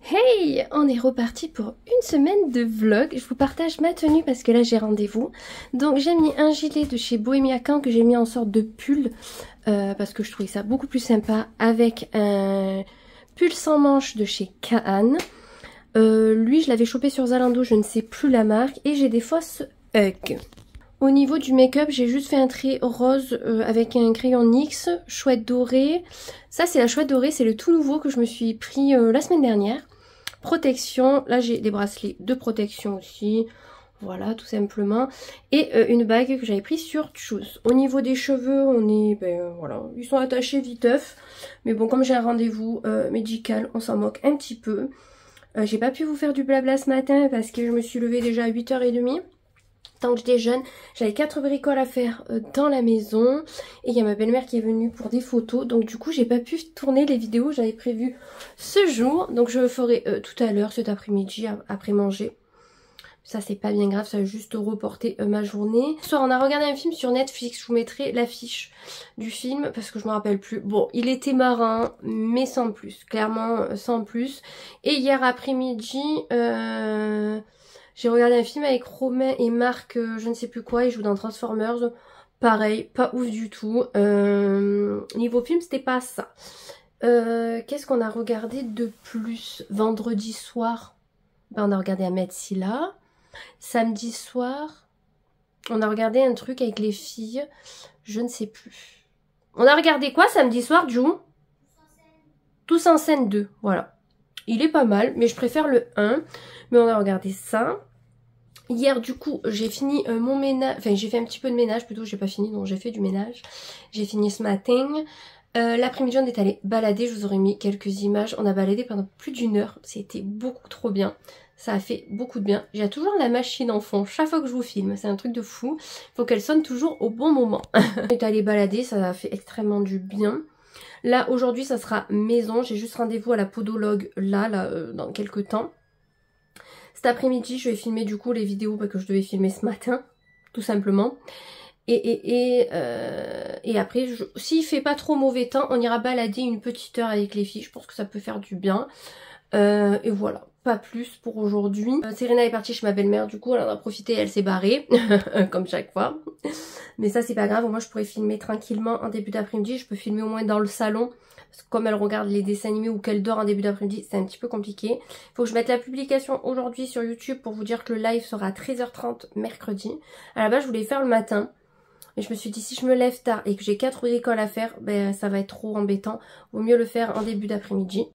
Hey, on est reparti pour une semaine de vlog. Je vous partage ma tenue parce que là j'ai rendez-vous. Donc j'ai mis un gilet de chez Bohemia Camp que j'ai mis en sorte de pull parce que je trouvais ça beaucoup plus sympa, avec un pull sans manches de chez Kaan. Lui je l'avais chopé sur Zalando, je ne sais plus la marque, et j'ai des fausses Hug. Au niveau du make-up, j'ai juste fait un trait rose avec un crayon NYX, chouette dorée. Ça c'est la chouette dorée, c'est le tout nouveau que je me suis pris la semaine dernière. Protection, là j'ai des bracelets de protection aussi, voilà tout simplement. Et une bague que j'avais prise sur Choose. Au niveau des cheveux, on est, voilà, ils sont attachés viteuf. Mais bon, comme j'ai un rendez-vous médical, on s'en moque un petit peu. J'ai pas pu vous faire du blabla ce matin parce que je me suis levée déjà à 8h30. Tant que j'étais jeune, j'avais 4 bricoles à faire dans la maison. Et il y a ma belle-mère qui est venue pour des photos. Donc du coup, j'ai pas pu tourner les vidéos que j'avais prévues ce jour. Donc je le ferai tout à l'heure, cet après-midi, après manger. Ça, c'est pas bien grave, ça va juste reporter ma journée. Ce soir, on a regardé un film sur Netflix. Je vous mettrai l'affiche du film parce que je me rappelle plus. Bon, il était marin, mais sans plus. Clairement, sans plus. Et hier après-midi... j'ai regardé un film avec Romain et Marc, je ne sais plus quoi, ils jouent dans Transformers. Pareil, pas ouf du tout. Niveau film, c'était pas ça. Qu'est-ce qu'on a regardé de plus? Vendredi soir, on a regardé Ahmed Silla. Samedi soir, on a regardé un truc avec les filles. Je ne sais plus. On a regardé quoi samedi soir, Ju? Tous en scène 2, voilà. Il est pas mal, mais je préfère le 1. Mais on a regardé ça. Hier, du coup, j'ai fini mon ménage. Enfin, j'ai fait un petit peu de ménage, plutôt, j'ai pas fini, donc j'ai fait du ménage. J'ai fini ce matin. L'après-midi, on est allé balader. Je vous aurais mis quelques images. On a baladé pendant plus d'1 heure. C'était beaucoup trop bien. Ça a fait beaucoup de bien. J'ai toujours la machine en fond chaque fois que je vous filme. C'est un truc de fou. Il faut qu'elle sonne toujours au bon moment. On est allé balader. Ça a fait extrêmement du bien. Là, aujourd'hui, ça sera maison. J'ai juste rendez-vous à la podologue là dans quelques temps. Cet après-midi, je vais filmer du coup les vidéos que je devais filmer ce matin, tout simplement. Et après, s'il fait pas trop mauvais temps, on ira balader une petite heure avec les filles. Je pense que ça peut faire du bien. Et voilà, pas plus pour aujourd'hui. Serena est partie chez ma belle-mère, du coup elle en a profité et elle s'est barrée, comme chaque fois. Mais ça c'est pas grave, moi je pourrais filmer tranquillement en début d'après-midi. Je peux filmer au moins dans le salon. Parce que comme elle regarde les dessins animés ou qu'elle dort en début d'après-midi, c'est un petit peu compliqué. Faut que je mette la publication aujourd'hui sur YouTube pour vous dire que le live sera à 13h30 mercredi. À la base, je voulais faire le matin. Mais je me suis dit, si je me lève tard et que j'ai 4 écoles à faire, ça va être trop embêtant. Vaut mieux le faire en début d'après-midi.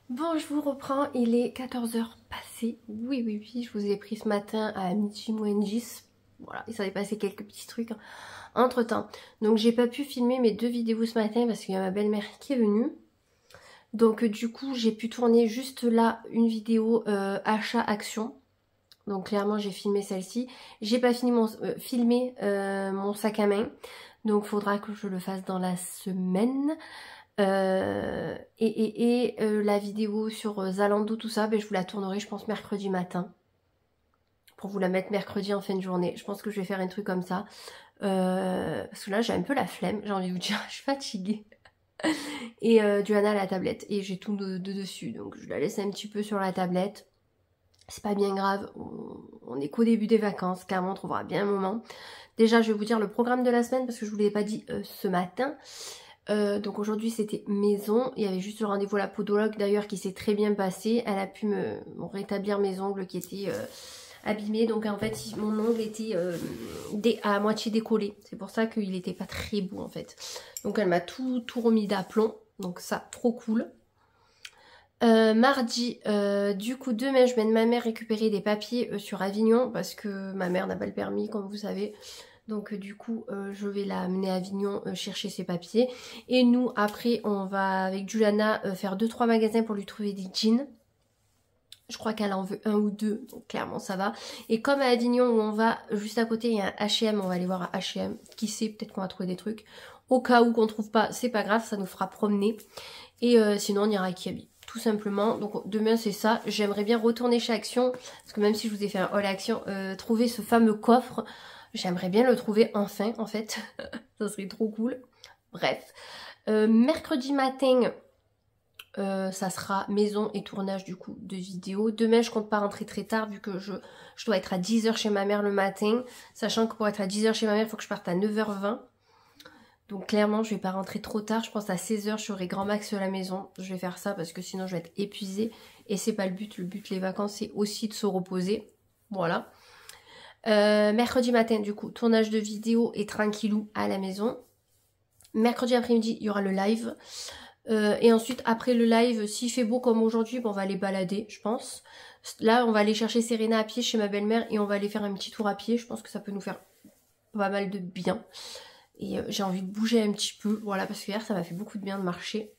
Bon, je vous reprends. Il est 14h passé. Oui, je vous ai pris ce matin à midi moins 10. Voilà, il s'en est passé quelques petits trucs entre temps. Donc j'ai pas pu filmer mes 2 vidéos ce matin parce qu'il y a ma belle-mère qui est venue. Donc du coup j'ai pu tourner juste là une vidéo achat-action. Donc clairement j'ai filmé celle-ci. J'ai pas fini filmé mon sac à main. Donc faudra que je le fasse dans la semaine. La vidéo sur Zalando, tout ça, je vous la tournerai je pense mercredi matin. Pour vous la mettre mercredi en fin de journée. Je pense que je vais faire un truc comme ça. Parce que là j'ai un peu la flemme, j'ai envie de vous dire, je suis fatiguée. Et Johanna a la tablette et j'ai tout dessus, donc je la laisse un petit peu sur la tablette. C'est pas bien grave, on est qu'au début des vacances, clairement on trouvera bien un moment. Déjà je vais vous dire le programme de la semaine parce que je vous l'ai pas dit ce matin. Donc aujourd'hui c'était maison, il y avait juste le rendez-vous à la podologue d'ailleurs qui s'est très bien passé. Elle a pu me rétablir mes ongles qui étaient abîmés, donc en fait mon ongle était à moitié décollé, c'est pour ça qu'il n'était pas très beau en fait. Donc elle m'a tout remis d'aplomb, donc ça trop cool. Mardi, du coup demain je mène ma mère récupérer des papiers sur Avignon parce que ma mère n'a pas le permis comme vous savez. Donc du coup je vais la amener à Avignon chercher ses papiers. Et nous après on va avec Juliana faire 2-3 magasins pour lui trouver des jeans. Je crois qu'elle en veut 1 ou 2, donc clairement ça va. Et comme à Avignon où on va, juste à côté il y a un H&M, on va aller voir à H&M. Qui sait, peut-être qu'on va trouver des trucs. Au cas où qu'on trouve pas, c'est pas grave, ça nous fera promener. Et sinon on ira à Kiabi, tout simplement. Donc demain c'est ça, j'aimerais bien retourner chez Action. Parce que même si je vous ai fait un haul Action, trouver ce fameux coffre, j'aimerais bien le trouver enfin en fait. Ça serait trop cool. Bref. Mercredi matin... Ça sera maison et tournage du coup de vidéos. Demain je compte pas rentrer très tard vu que je dois être à 10 h chez ma mère le matin. Sachant que pour être à 10 h chez ma mère, il faut que je parte à 9 h 20. Donc clairement je vais pas rentrer trop tard. Je pense à 16 h je serai grand max à la maison. Je vais faire ça parce que sinon je vais être épuisée. Et c'est pas le but. Le but les vacances c'est aussi de se reposer. Voilà. Mercredi matin du coup tournage de vidéo et tranquillou à la maison. Mercredi après-midi il y aura le live. Et ensuite après le live, s'il fait beau comme aujourd'hui, bon, on va aller balader je pense. Là on va aller chercher Serena à pied chez ma belle-mère et on va aller faire un petit tour à pied. Je pense que ça peut nous faire pas mal de bien. Et j'ai envie de bouger un petit peu, voilà, parce que hier ça m'a fait beaucoup de bien de marcher.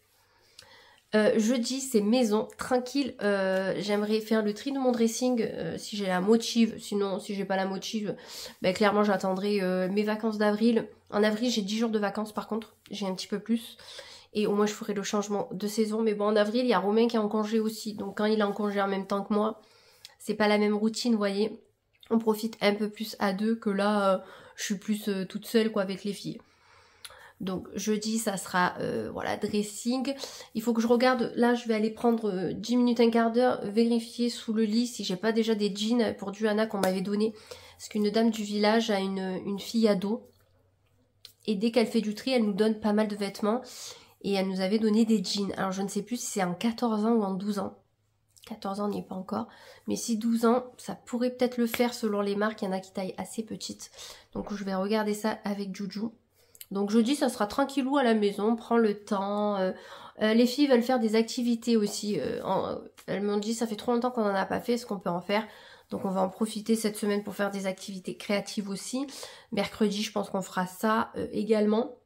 Jeudi c'est maison, tranquille. J'aimerais faire le tri de mon dressing si j'ai la motive. Sinon si j'ai pas la motive, ben, clairement j'attendrai mes vacances d'avril. En avril j'ai 10 jours de vacances par contre, j'ai un petit peu plus. Et au moins je ferai le changement de saison. Mais bon en avril il y a Romain qui est en congé aussi. Donc quand il est en congé en même temps que moi, c'est pas la même routine vous voyez. On profite un peu plus à deux que là je suis plus toute seule quoi avec les filles. Donc jeudi ça sera voilà dressing. Il faut que je regarde, là je vais aller prendre 10 minutes, un quart d'heure, vérifier sous le lit si j'ai pas déjà des jeans pour Duana qu'on m'avait donné. Parce qu'une dame du village a une fille ado. Et dès qu'elle fait du tri elle nous donne pas mal de vêtements. Et elle nous avait donné des jeans. Alors je ne sais plus si c'est en 14 ans ou en 12 ans. 14 ans, on n'y est pas encore. Mais si 12 ans, ça pourrait peut-être le faire selon les marques. Il y en a qui taillent assez petites. Donc je vais regarder ça avec Juju. Donc jeudi, ça sera tranquillou à la maison. On prend le temps. Les filles veulent faire des activités aussi. Elles m'ont dit, ça fait trop longtemps qu'on n'en a pas fait. Est-ce qu'on peut en faire? Donc on va en profiter cette semaine pour faire des activités créatives aussi. Mercredi, je pense qu'on fera ça également.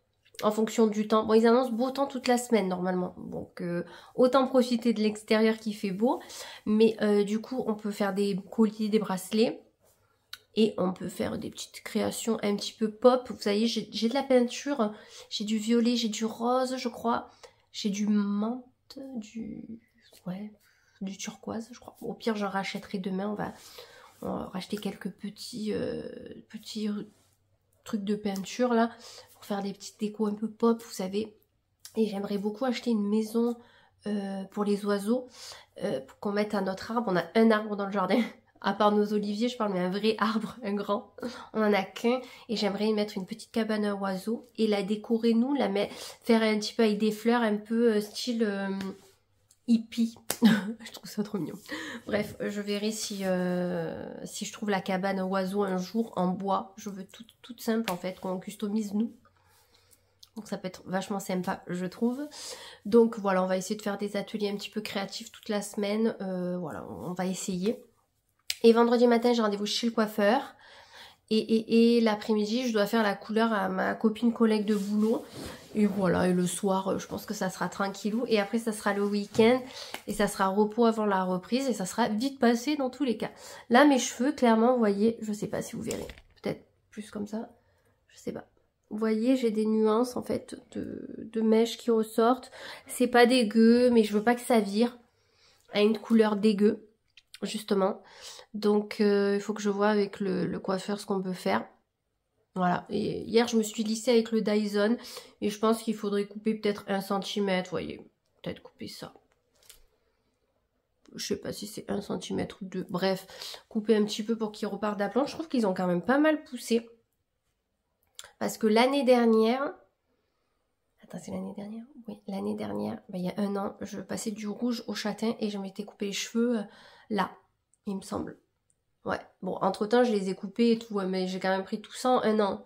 En fonction du temps. Bon, ils annoncent beau temps toute la semaine normalement. Donc, autant profiter de l'extérieur qui fait beau. Mais du coup, on peut faire des colliers, des bracelets. Et on peut faire des petites créations un petit peu pop. Vous voyez, j'ai de la peinture. J'ai du violet, j'ai du rose, je crois. J'ai du menthe, ouais, du turquoise, je crois. Au pire, j'en rachèterai demain. On va racheter quelques petits trucs de peinture là. Pour faire des petites décos un peu pop, vous savez. Et j'aimerais beaucoup acheter une maison pour les oiseaux. Pour qu'on mette à notre arbre. On a un arbre dans le jardin. À part nos oliviers, je parle, mais un vrai arbre, un grand. On en a qu'un. Et j'aimerais y mettre une petite cabane à oiseaux. Et la décorer, nous, faire un petit peu avec des fleurs, un peu style hippie. Je trouve ça trop mignon. Bref, je verrai si je trouve la cabane à oiseaux un jour en bois. Je veux toute simple, en fait, qu'on customise nous. Donc ça peut être vachement sympa, je trouve. Donc voilà, on va essayer de faire des ateliers un petit peu créatifs toute la semaine. Voilà, on va essayer. Et vendredi matin, j'ai rendez-vous chez le coiffeur. Et l'après-midi, je dois faire la couleur à ma copine collègue de boulot. Et voilà, et le soir, je pense que ça sera tranquillou. Et après, ça sera le week-end. Et ça sera repos avant la reprise. Et ça sera vite passé dans tous les cas. Là, mes cheveux, clairement, vous voyez, je sais pas si vous verrez. Peut-être plus comme ça. Je sais pas. Vous voyez, j'ai des nuances, en fait, de mèches qui ressortent. C'est pas dégueu, mais je veux pas que ça vire à une couleur dégueu, justement. Donc, il faut que je vois avec le coiffeur ce qu'on peut faire. Voilà. Et hier, je me suis lissée avec le Dyson. Et je pense qu'il faudrait couper peut-être 1 cm. Vous voyez, peut-être couper ça. Je sais pas si c'est 1 cm ou 2. Bref, couper un petit peu pour qu'ils repartent d'aplomb. Je trouve qu'ils ont quand même pas mal poussé. Parce que l'année dernière... Attends, c'est l'année dernière? Oui, l'année dernière, ben, il y a 1 an, je passais du rouge au châtain et je m'étais coupé les cheveux là, il me semble. Ouais, bon, entre-temps, je les ai coupés et tout, ouais, mais j'ai quand même pris tout ça en 1 an.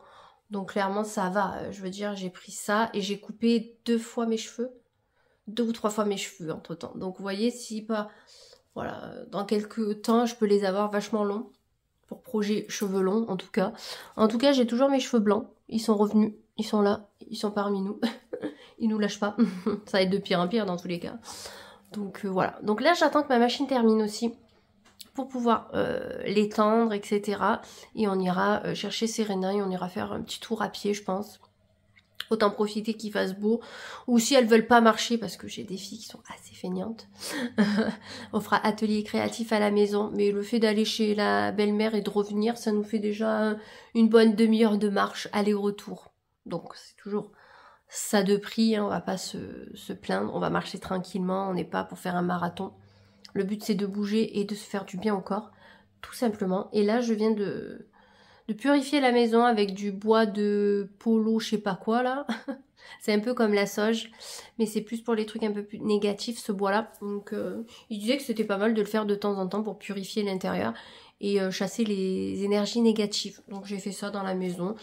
Donc, clairement, ça va. Je veux dire, j'ai pris ça et j'ai coupé 2 fois mes cheveux. 2 ou 3 fois mes cheveux, entre-temps. Donc, vous voyez, si pas... Voilà, dans quelques temps, je peux les avoir vachement longs. Pour projet cheveux longs, en tout cas. En tout cas, j'ai toujours mes cheveux blancs. Ils sont revenus. Ils sont là. Ils sont parmi nous. Ils nous lâchent pas. Ça va être de pire en pire, dans tous les cas. Donc, voilà. Donc là, j'attends que ma machine termine aussi. Pour pouvoir l'étendre, etc. Et on ira chercher Serena et on ira faire un petit tour à pied, je pense. Autant profiter qu'il fasse beau. Ou si elles veulent pas marcher, parce que j'ai des filles qui sont assez feignantes. On fera atelier créatif à la maison. Mais le fait d'aller chez la belle-mère et de revenir, ça nous fait déjà une bonne demi-heure de marche aller-retour. Donc c'est toujours ça de prix, hein, on va pas se plaindre, on va marcher tranquillement, on n'est pas pour faire un marathon. Le but c'est de bouger et de se faire du bien au corps, tout simplement. Et là je viens de purifier la maison avec du bois de polo, je sais pas quoi là. C'est un peu comme la sauge, mais c'est plus pour les trucs un peu plus négatifs ce bois là. Donc il disait que c'était pas mal de le faire de temps en temps pour purifier l'intérieur et chasser les énergies négatives. Donc j'ai fait ça dans la maison,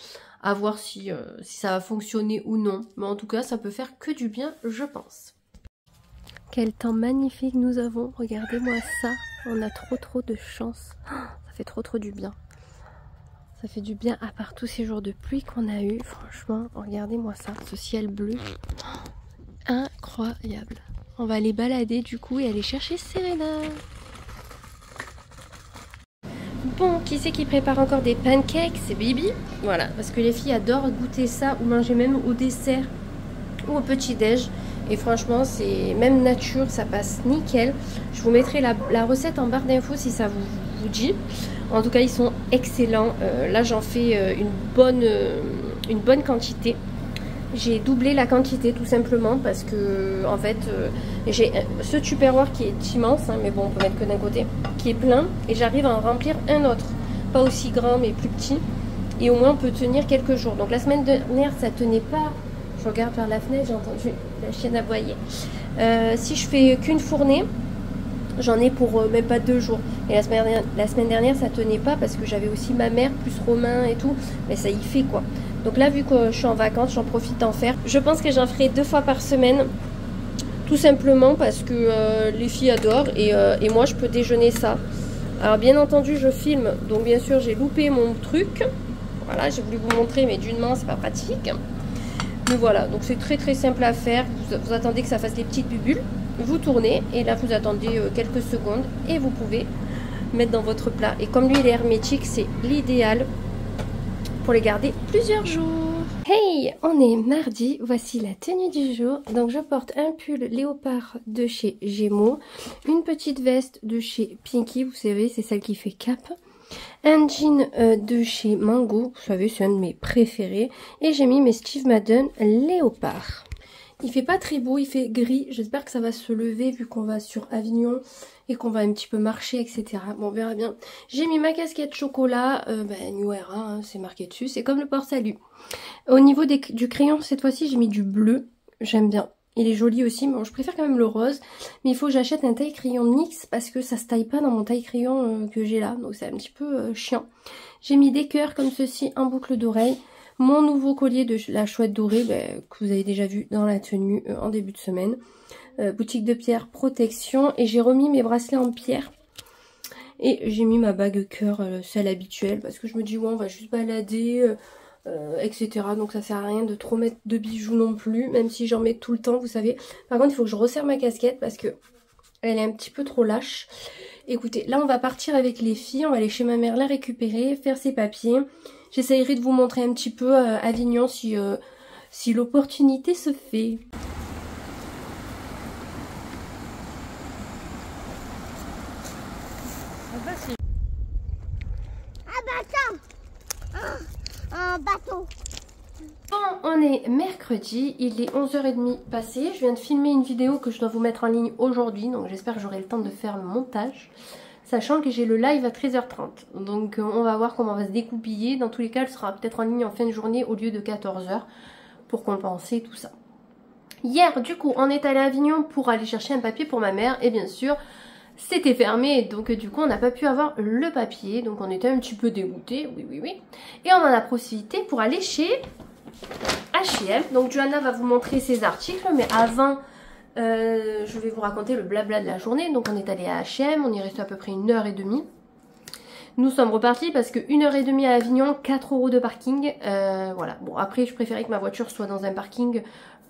à voir si ça va fonctionner ou non. Mais en tout cas ça peut faire que du bien je pense. Quel temps magnifique nous avons, regardez-moi ça, on a trop de chance, ça fait trop du bien. Ça fait du bien à part tous ces jours de pluie qu'on a eu. Franchement, regardez-moi ça, ce ciel bleu. Incroyable. On va aller balader du coup et aller chercher Serena. Bon, qui c'est qui prépare encore des pancakes? C'est Bibi. Voilà, parce que les filles adorent goûter ça ou manger même au dessert ou au petit-déj. Et franchement, c'est même nature, ça passe nickel. Je vous mettrai la recette en barre d'infos si ça vous dit. En tout cas, ils sont excellents. Là, j'en fais une bonne quantité. J'ai doublé la quantité tout simplement parce que, en fait, j'ai ce tupperware qui est immense, hein, mais bon, on peut mettre que d'un côté, qui est plein. Et j'arrive à en remplir un autre. Pas aussi grand, mais plus petit. Et au moins, on peut tenir quelques jours. Donc, la semaine dernière, ça tenait pas. Je regarde par la fenêtre, j'ai entendu la chienne aboyer. Si je fais qu'une fournée, j'en ai pour même pas 2 jours. Et la semaine dernière, ça tenait pas parce que j'avais aussi ma mère, plus Romain et tout. Mais ça y fait quoi. Donc là, vu que je suis en vacances, j'en profite d'en faire. Je pense que j'en ferai 2 fois par semaine. Tout simplement parce que les filles adorent. Et moi, je peux déjeuner ça. Alors bien entendu, je filme. Donc bien sûr, j'ai loupé mon truc. Voilà, j'ai voulu vous montrer, mais d'une main, c'est pas pratique. Mais voilà, donc c'est très simple à faire. Vous attendez que ça fasse des petites bulles. Vous tournez et là vous attendez quelques secondes et vous pouvez mettre dans votre plat. Et comme lui il est hermétique, c'est l'idéal pour les garder plusieurs jours. Hey, on est mardi, voici la tenue du jour. Donc je porte un pull léopard de chez Gémeaux, une petite veste de chez Pinky, vous savez c'est celle qui fait cap. Un jean de chez Mango, vous savez c'est un de mes préférés. Et j'ai mis mes Steve Madden léopard. Il fait pas très beau, il fait gris. J'espère que ça va se lever vu qu'on va sur Avignon et qu'on va un petit peu marcher, etc. Bon, on verra bien. J'ai mis ma casquette chocolat, New Era, hein, c'est marqué dessus. C'est comme le port-salut. Au niveau du crayon, cette fois-ci, j'ai mis du bleu. J'aime bien. Il est joli aussi, mais bon, je préfère quand même le rose. Mais il faut que j'achète un taille-crayon NYX parce que ça se taille pas dans mon taille-crayon que j'ai là. Donc c'est un petit peu chiant. J'ai mis des cœurs comme ceci en boucle d'oreille. Mon nouveau collier de la chouette dorée, que vous avez déjà vu dans la tenue en début de semaine. Boutique de pierre, protection. Et j'ai remis mes bracelets en pierre. Et j'ai mis ma bague cœur, celle habituelle. Parce que je me dis, ouais, on va juste balader, etc. Donc ça sert à rien de trop mettre de bijoux non plus. Même si j'en mets tout le temps, vous savez. Par contre, il faut que je resserre ma casquette parce que elle est un petit peu trop lâche. Écoutez, là on va partir avec les filles. On va aller chez ma mère la récupérer, faire ses papiers. J'essayerai de vous montrer un petit peu Avignon si l'opportunité se fait. Un bateau. Bon, on est mercredi, il est 11h30 passé. Je viens de filmer une vidéo que je dois vous mettre en ligne aujourd'hui. Donc j'espère que j'aurai le temps de faire le montage. Sachant que j'ai le live à 13h30. Donc on va voir comment on va se découpiller. Dans tous les cas, elle sera peut-être en ligne en fin de journée au lieu de 14h. Pour compenser tout ça. Hier, du coup, on est allé à Avignon pour aller chercher un papier pour ma mère. Et bien sûr, c'était fermé. Donc du coup, on n'a pas pu avoir le papier. Donc on était un petit peu dégoûtés. Oui. Et on en a profité pour aller chez H&M. Donc Johanna va vous montrer ses articles. Mais avant... je vais vous raconter le blabla de la journée. Donc on est allé à H&M, on y restait à peu près 1h30. Nous sommes repartis parce que 1h30 à Avignon, 4 € de parking. Voilà, bon après je préférais que ma voiture soit dans un parking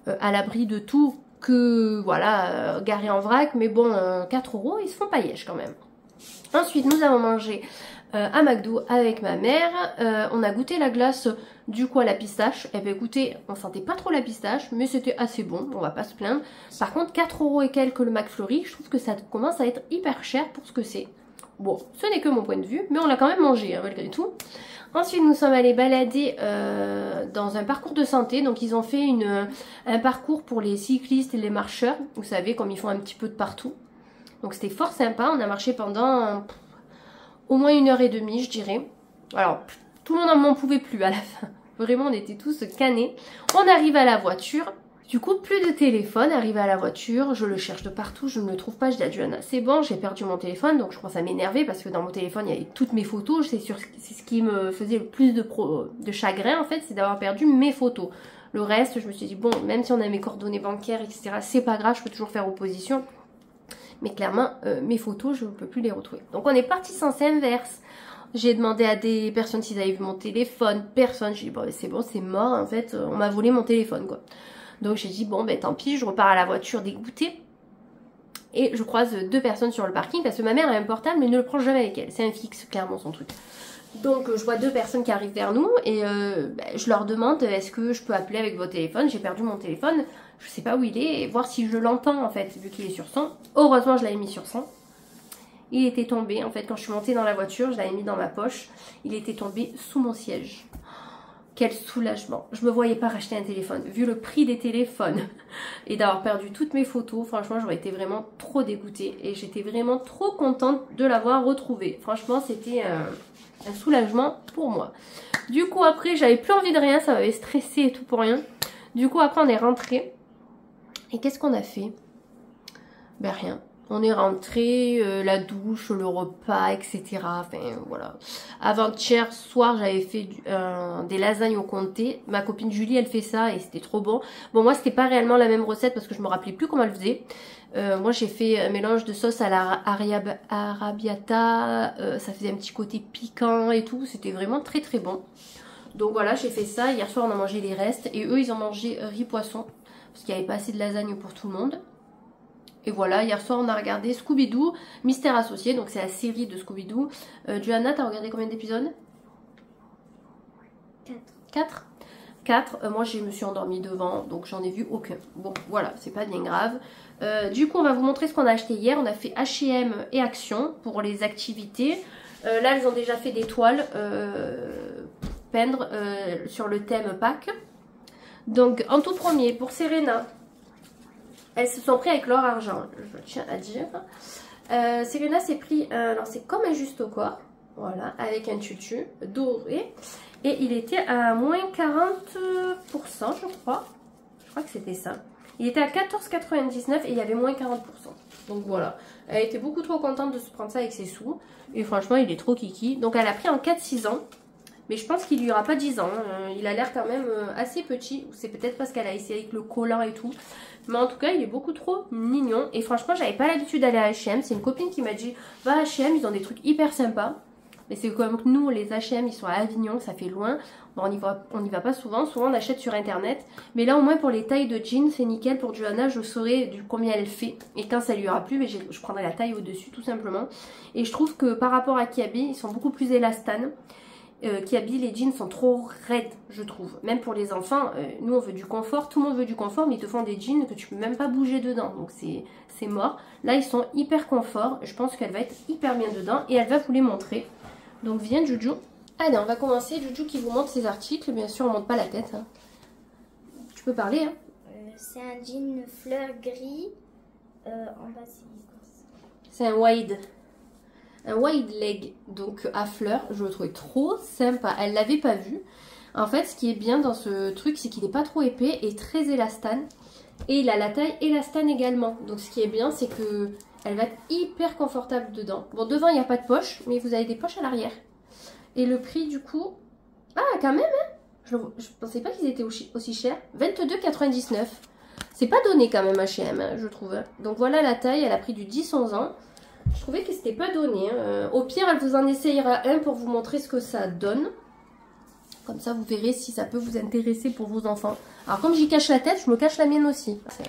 à l'abri de tout que voilà, garé en vrac. Mais bon, 4 €, ils se font paillèche quand même. Ensuite nous avons mangé à McDo avec ma mère. On a goûté la glace du coup à la pistache. Eh bien écoutez, on sentait pas trop la pistache, mais c'était assez bon, on va pas se plaindre. Par contre 4 € et quelques le McFlurry, je trouve que ça commence à être hyper cher pour ce que c'est. Bon, ce n'est que mon point de vue, mais on l'a quand même mangé hein, malgré tout. Ensuite, nous sommes allés balader dans un parcours de santé. Donc, ils ont fait un parcours pour les cyclistes et les marcheurs. Vous savez, comme ils font un petit peu de partout. Donc, c'était fort sympa. On a marché pendant au moins 1h30, je dirais. Alors, tout le monde n'en pouvait plus à la fin. Vraiment, on était tous canés. On arrive à la voiture. Du coup, plus de téléphone, arrivé à la voiture, je le cherche de partout, je ne le trouve pas, je dis à Johanna, c'est bon, j'ai perdu mon téléphone, donc je commence à m'énerver parce que dans mon téléphone, il y avait toutes mes photos, c'est ce qui me faisait le plus de chagrin en fait, c'est d'avoir perdu mes photos. Le reste, je me suis dit, bon, même si on a mes coordonnées bancaires, etc., c'est pas grave, je peux toujours faire opposition. Mais clairement, mes photos, je ne peux plus les retrouver. Donc on est parti sens inverse. J'ai demandé à des personnes s'ils avaient vu mon téléphone, personne, j'ai dit, bon, c'est bon, c'est mort, en fait, on m'a volé mon téléphone, quoi. Donc j'ai dit bon ben tant pis, je repars à la voiture dégoûtée. Et je croise 2 personnes sur le parking parce que ma mère a un portable mais ne le prend jamais avec elle. C'est un fixe clairement son truc. Donc je vois 2 personnes qui arrivent vers nous et je leur demande est-ce que je peux appeler avec votre téléphone. J'ai perdu mon téléphone, je sais pas où il est et voir si je l'entends en fait vu qu'il est sur 100. Heureusement je l'avais mis sur 100. Il était tombé en fait quand je suis montée dans la voiture, je l'avais mis dans ma poche. Il était tombé sous mon siège. Quel soulagement. Je me voyais pas racheter un téléphone. Vu le prix des téléphones et d'avoir perdu toutes mes photos, franchement, j'aurais été vraiment trop dégoûtée. Et j'étais vraiment trop contente de l'avoir retrouvé. Franchement, c'était un soulagement pour moi. Du coup, après, j'avais plus envie de rien. Ça m'avait stressé et tout pour rien. Du coup, après, on est rentré. Et qu'est-ce qu'on a fait? Ben rien. On est rentré, la douche, le repas, etc. Enfin, voilà. Avant-hier soir, j'avais fait des lasagnes au comté. Ma copine Julie, elle fait ça et c'était trop bon. Bon, moi, c'était pas réellement la même recette parce que je me rappelais plus comment elle faisait. Moi, j'ai fait un mélange de sauce à la arrabbiata. Ça faisait un petit côté piquant et tout. C'était vraiment très très bon. Donc voilà, j'ai fait ça. Hier soir, on a mangé les restes. Et eux, ils ont mangé riz poisson. Parce qu'il n'y avait pas assez de lasagne pour tout le monde. Et voilà, hier soir on a regardé Scooby-Doo, Mystère Associé, donc c'est la série de Scooby-Doo. Johanna, t'as regardé combien d'épisodes? 4. 4. Moi je me suis endormie devant, donc j'en ai vu aucun. Bon voilà, c'est pas bien grave. Du coup on va vous montrer ce qu'on a acheté hier. On a fait H&M et Action pour les activités. Là elles ont déjà fait des toiles peindre sur le thème Pâques. Donc en tout premier pour Serena. Elles se sont pris avec leur argent, je tiens à dire. Serena s'est pris, alors c'est comme un juste au corps, voilà, avec un tutu doré. Et il était à moins 40%, je crois. Je crois que c'était ça. Il était à 14,99 et il y avait moins 40%. Donc voilà, elle était beaucoup trop contente de se prendre ça avec ses sous. Et franchement, il est trop kiki. Donc elle a pris en 4-6 ans. Mais je pense qu'il lui aura pas 10 ans. Il a l'air quand même assez petit. C'est peut-être parce qu'elle a essayé avec le collant et tout. Mais en tout cas, il est beaucoup trop mignon. Et franchement, j'avais pas l'habitude d'aller à H&M. C'est une copine qui m'a dit, va à H&M, ils ont des trucs hyper sympas. Mais c'est comme que nous, les H&M, ils sont à Avignon, ça fait loin. Bon, on y va pas souvent. Souvent, on achète sur Internet. Mais là, au moins, pour les tailles de jeans, c'est nickel. Pour Johanna, je saurai combien elle fait. Et quand ça lui aura plu, mais je prendrai la taille au-dessus, tout simplement. Et je trouve que par rapport à Kiabi, ils sont beaucoup plus élastanes. Kiabi, les jeans sont trop raides, je trouve. Même pour les enfants, nous on veut du confort, tout le monde veut du confort, mais ils te font des jeans que tu peux même pas bouger dedans, donc c'est mort. Là ils sont hyper confort, je pense qu'elle va être hyper bien dedans et elle va vous les montrer. Donc viens Juju. Allez, on va commencer. Juju qui vous montre ses articles, bien sûr on monte pas la tête. Hein. Tu peux parler. Hein. C'est un jean fleur gris, en bas c'est un wide. Un wide leg, donc à fleurs, je le trouvais trop sympa. Elle l'avait pas vu. En fait, ce qui est bien dans ce truc, c'est qu'il n'est pas trop épais et très élastane. Et il a la taille élastane également. Donc ce qui est bien, c'est que elle va être hyper confortable dedans. Bon, devant, il n'y a pas de poche, mais vous avez des poches à l'arrière. Et le prix, du coup... Ah, quand même, hein. Je pensais pas qu'ils étaient aussi chers. 22,99 €. C'est pas donné quand même H&M, hein, je trouve. Donc voilà la taille, elle a pris du 10-11 ans. Je trouvais que c'était pas donné. Hein. Au pire, elle vous en essayera un pour vous montrer ce que ça donne. Comme ça, vous verrez si ça peut vous intéresser pour vos enfants. Alors, comme j'y cache la tête, je me cache la mienne aussi. Après,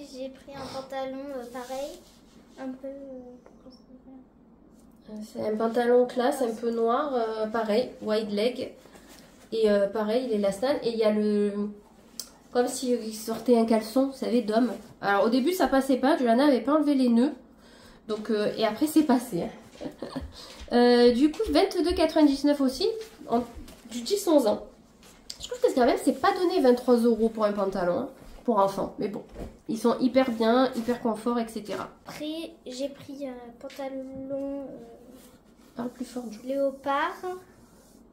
j'ai pris un pantalon pareil. Un peu... C'est un pantalon classe, un peu noir. Pareil, wide leg. Et pareil, il est élastane. Et il y a le... Comme s'il sortait un caleçon, vous savez, d'homme. Alors, au début, ça passait pas. Johanna n'avait pas enlevé les nœuds. Donc, et après c'est passé. Hein. Du coup, 22,99 aussi, du 10-11 ans. Je trouve que quand même, c'est pas donné 23 € pour un pantalon, hein, pour enfants. Mais bon, ils sont hyper bien, hyper confort, etc. Après, j'ai pris un pantalon Parle plus fort, Joe. léopard,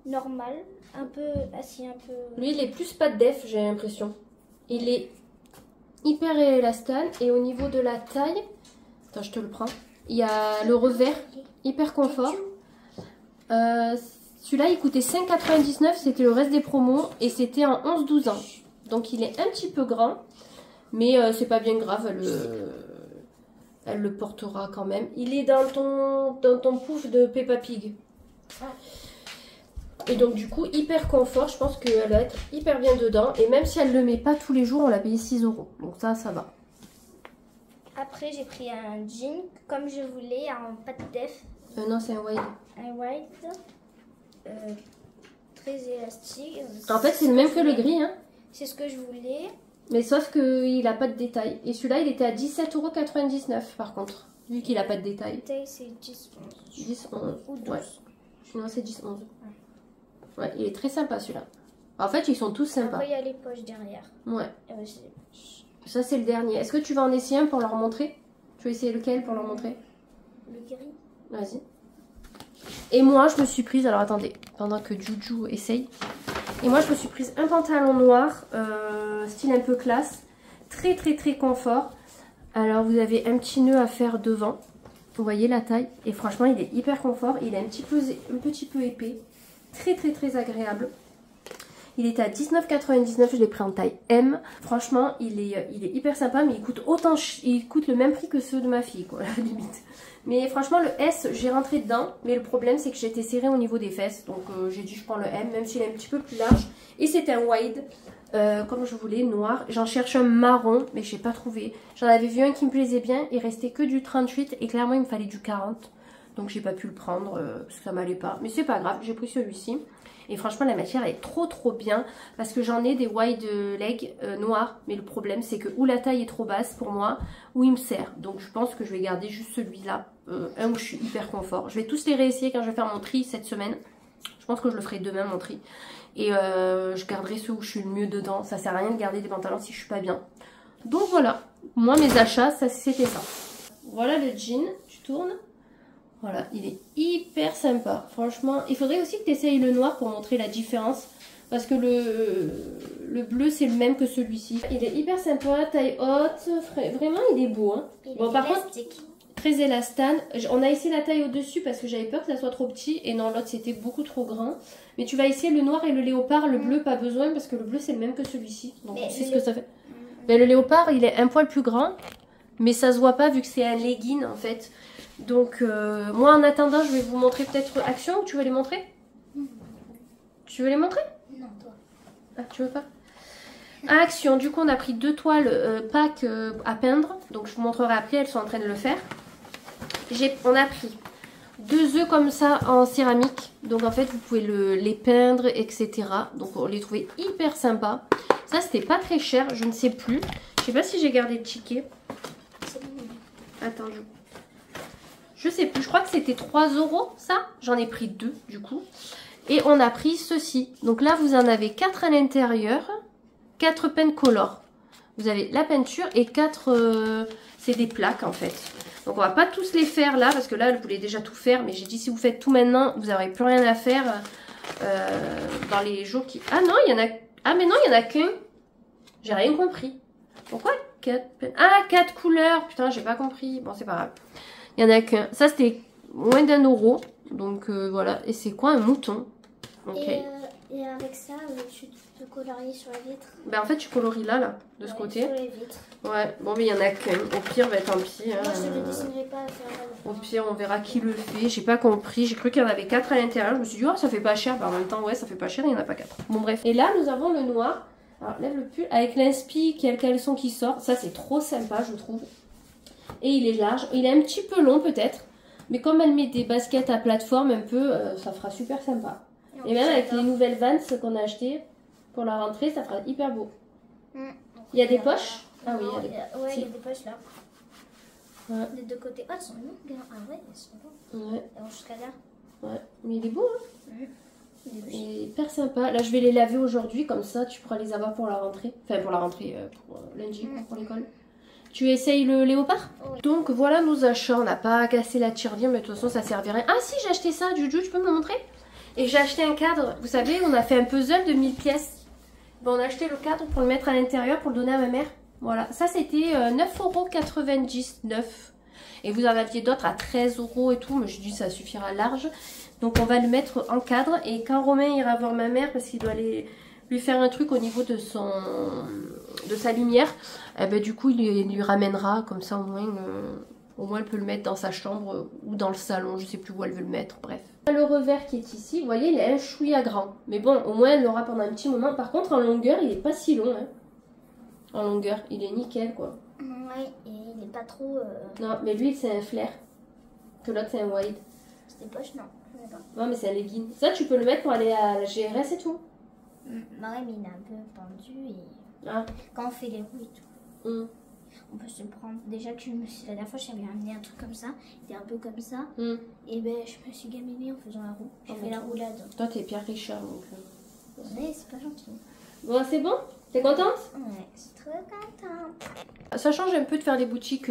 normal, un peu assis, un peu... Lui, il est plus pas de def, j'ai l'impression. Il est hyper élastane et au niveau de la taille, attends, je te le prends. Il y a le revers, hyper confort. Celui-là, il coûtait 5,99, c'était le reste des promos et c'était en 11-12 ans. Donc il est un petit peu grand, mais c'est pas bien grave, elle le portera quand même. Il est dans ton pouf de Peppa Pig. Et donc du coup, hyper confort, je pense qu'elle va être hyper bien dedans. Et même si elle le met pas tous les jours, on l'a payé 6 €. Donc ça va. Après, j'ai pris un jean comme je voulais, en pas de def. Non, c'est un wide. Un white, très élastique. En fait, c'est le même que le gris, hein. C'est ce que je voulais. Mais sauf qu'il n'a pas de détails. Et celui-là, il était à 17,99 € par contre. Vu qu'il n'a pas de détails. Taille, c'est 10, 11. 10, 11. Ou 12. Ouais. Non, c'est 10, 11. Ouais, il est très sympa celui-là. En fait, ils sont tous sympas. Après, il y a les poches derrière. Ouais. Ça, c'est le dernier. Est-ce que tu vas en essayer un pour leur montrer? Tu veux essayer lequel pour leur montrer? Le gris. Vas-y. Et moi, je me suis prise... Alors, attendez. Pendant que Juju essaye. Et moi, je me suis prise un pantalon noir. Style un peu classe. Très, très, très confort. Alors, vous avez un petit nœud à faire devant. Vous voyez la taille. Et franchement, il est hyper confort. Il est un petit peu épais. Très, très, très agréable. Il était à 19,99 €, je l'ai pris en taille M. Franchement, il est hyper sympa, mais il coûte le même prix que ceux de ma fille, quoi, à la limite. Mais franchement, le S, j'ai rentré dedans, mais le problème, c'est que j'étais serrée au niveau des fesses. Donc, j'ai dit, je prends le M, même s'il est un petit peu plus large. Et c'était un wide, comme je voulais, noir. J'en cherche un marron, mais je n'ai pas trouvé. J'en avais vu un qui me plaisait bien, il restait que du 38, et clairement, il me fallait du 40. Donc, j'ai pas pu le prendre, parce que ça m'allait pas. Mais c'est pas grave, j'ai pris celui-ci. Et franchement, la matière elle est trop bien parce que j'en ai des wide leg noirs. Mais le problème, c'est que ou la taille est trop basse pour moi, ou il me sert. Donc, je pense que je vais garder juste celui-là. Un où je suis hyper confort. Je vais tous les réessayer quand je vais faire mon tri cette semaine. Je pense que je le ferai demain, mon tri. Et je garderai ceux où je suis le mieux dedans. Ça sert à rien de garder des pantalons si je suis pas bien. Donc, voilà. Moi, mes achats, c'était ça. Voilà le jean. Tu tournes. Voilà, il est hyper sympa. Franchement, il faudrait aussi que tu essayes le noir pour montrer la différence. Parce que le bleu, c'est le même que celui-ci. Il est hyper sympa, taille haute. Vraiment, il est beau. Hein. Bon, par contre, très élastane. On a essayé la taille au-dessus parce que j'avais peur que ça soit trop petit. Et non, l'autre, c'était beaucoup trop grand. Mais tu vas essayer le noir et le léopard. Le bleu, pas besoin parce que le bleu, c'est le même que celui-ci. Donc, tu sais ce que ça fait. Mais le léopard, il est un poil plus grand. Mais ça se voit pas vu que c'est un legging, en fait. Donc, moi en attendant, je vais vous montrer peut-être Action. Ou tu veux les montrer? Tu veux les montrer? Non, toi. Ah, tu veux pas? À Action, du coup, on a pris 2 toiles Pâques à peindre. Donc, je vous montrerai après, elles sont en train de le faire. On a pris 2 œufs comme ça en céramique. Donc, en fait, vous pouvez les peindre, etc. Donc, on les trouvait hyper sympas. Ça, c'était pas très cher, je ne sais plus. Je sais pas si j'ai gardé le ticket. Attends, je sais plus, je crois que c'était 3 € ça. J'en ai pris 2 du coup. Et on a pris ceci. Donc là, vous en avez 4 à l'intérieur. 4 peintes color. Vous avez la peinture et 4... c'est des plaques en fait. Donc on va pas tous les faire là. Parce que là, je voulais déjà tout faire. Mais j'ai dit si vous faites tout maintenant, vous n'aurez plus rien à faire dans les jours qui... Ah non, il y en a... Ah mais non, il y en a qu'un. J'ai rien compris. Pourquoi 4 peintes? Ah, 4 couleurs. Putain, j'ai pas compris. Bon, c'est pas grave. Il y en a qu'un. Ça, c'était moins d'1 €. Donc, voilà. Et c'est quoi un mouton? Okay. Et avec ça, tu peux colorier sur la vitre. Ben, en fait, tu colories là, de ce côté. Sur les vitres. Ouais. Bon, mais il y en a qu'un. Au pire, ben, tant pis. Moi, je ne le dessinerai pas à faire. Au pire, on verra qui le fait. J'ai pas compris. J'ai cru qu'il y en avait 4 à l'intérieur. Je me suis dit, oh, ça fait pas cher. Ben, en même temps, ouais, ça fait pas cher. Il n'y en a pas 4. Bon, bref. Et là, nous avons le noir. Alors, lève le pull. Avec l'inspi qui a le caleçon qui sort. Ça, c'est trop sympa, je trouve. Et il est large. Il est un petit peu long, peut-être. Mais comme elle met des baskets à plateforme un peu, ça fera super sympa. Et même avec les nouvelles Vans qu'on a achetées pour la rentrée, ça fera hyper beau. Il y a des poches? Ah oui, il y a des poches. Ouais, il y a des poches là. Ouais. Des deux côtés. Oh, elles sont longues. Hein. Ah ouais, elles sont longues. Ouais. Elles vont jusqu'à là. Ouais. Mais il est beau, hein. Il Il est hyper sympa. Là, je vais les laver aujourd'hui, comme ça, tu pourras les avoir pour la rentrée. Enfin, pour la rentrée, pour lundi, pour l'école. Tu essayes le léopard? Oui. Donc, voilà nos achats. On n'a pas cassé la tirelire, mais de toute façon, ça servirait. Ah si, j'ai acheté ça, Juju, tu peux me le montrer? Et j'ai acheté un cadre. Vous savez, on a fait un puzzle de 1000 pièces. Bon, on a acheté le cadre pour le mettre à l'intérieur, pour le donner à ma mère. Voilà, ça c'était 9,99 €. Et vous en aviez d'autres à 13 € et tout, mais je dis ça suffira large. Donc on va le mettre en cadre. Et quand Romain ira voir ma mère, parce qu'il doit aller lui faire un truc au niveau de sa lumière, eh ben, du coup il lui ramènera, comme ça au moins elle peut le mettre dans sa chambre ou dans le salon, je sais plus où elle veut le mettre, bref. Le revers qui est ici, vous voyez, il est un chouïa grand. Mais bon, au moins elle l'aura pendant un petit moment. Par contre en longueur, il est pas si long, hein. En longueur, il est nickel quoi. Ouais, et il est pas trop... Non, mais lui c'est un flair. Que l'autre c'est un wide. C'est des poches, non, je sais pas. Non, mais c'est un legging. Ça, tu peux le mettre pour aller à la GRS et tout. Bah ouais, mais il est un peu pendu et... Ah. Quand on fait les roues et tout. On peut se prendre. Déjà que la dernière fois, j'avais amené un truc comme ça. Il était un peu comme ça. Et ben, je me suis gaminée en faisant la roue. J'ai fait la roulade. Toi, t'es Pierre Richard, donc... Ouais, c'est pas gentil. Bon, c'est bon? T'es contente? Ouais, je suis trop contente. Ça change un peu de faire des boutiques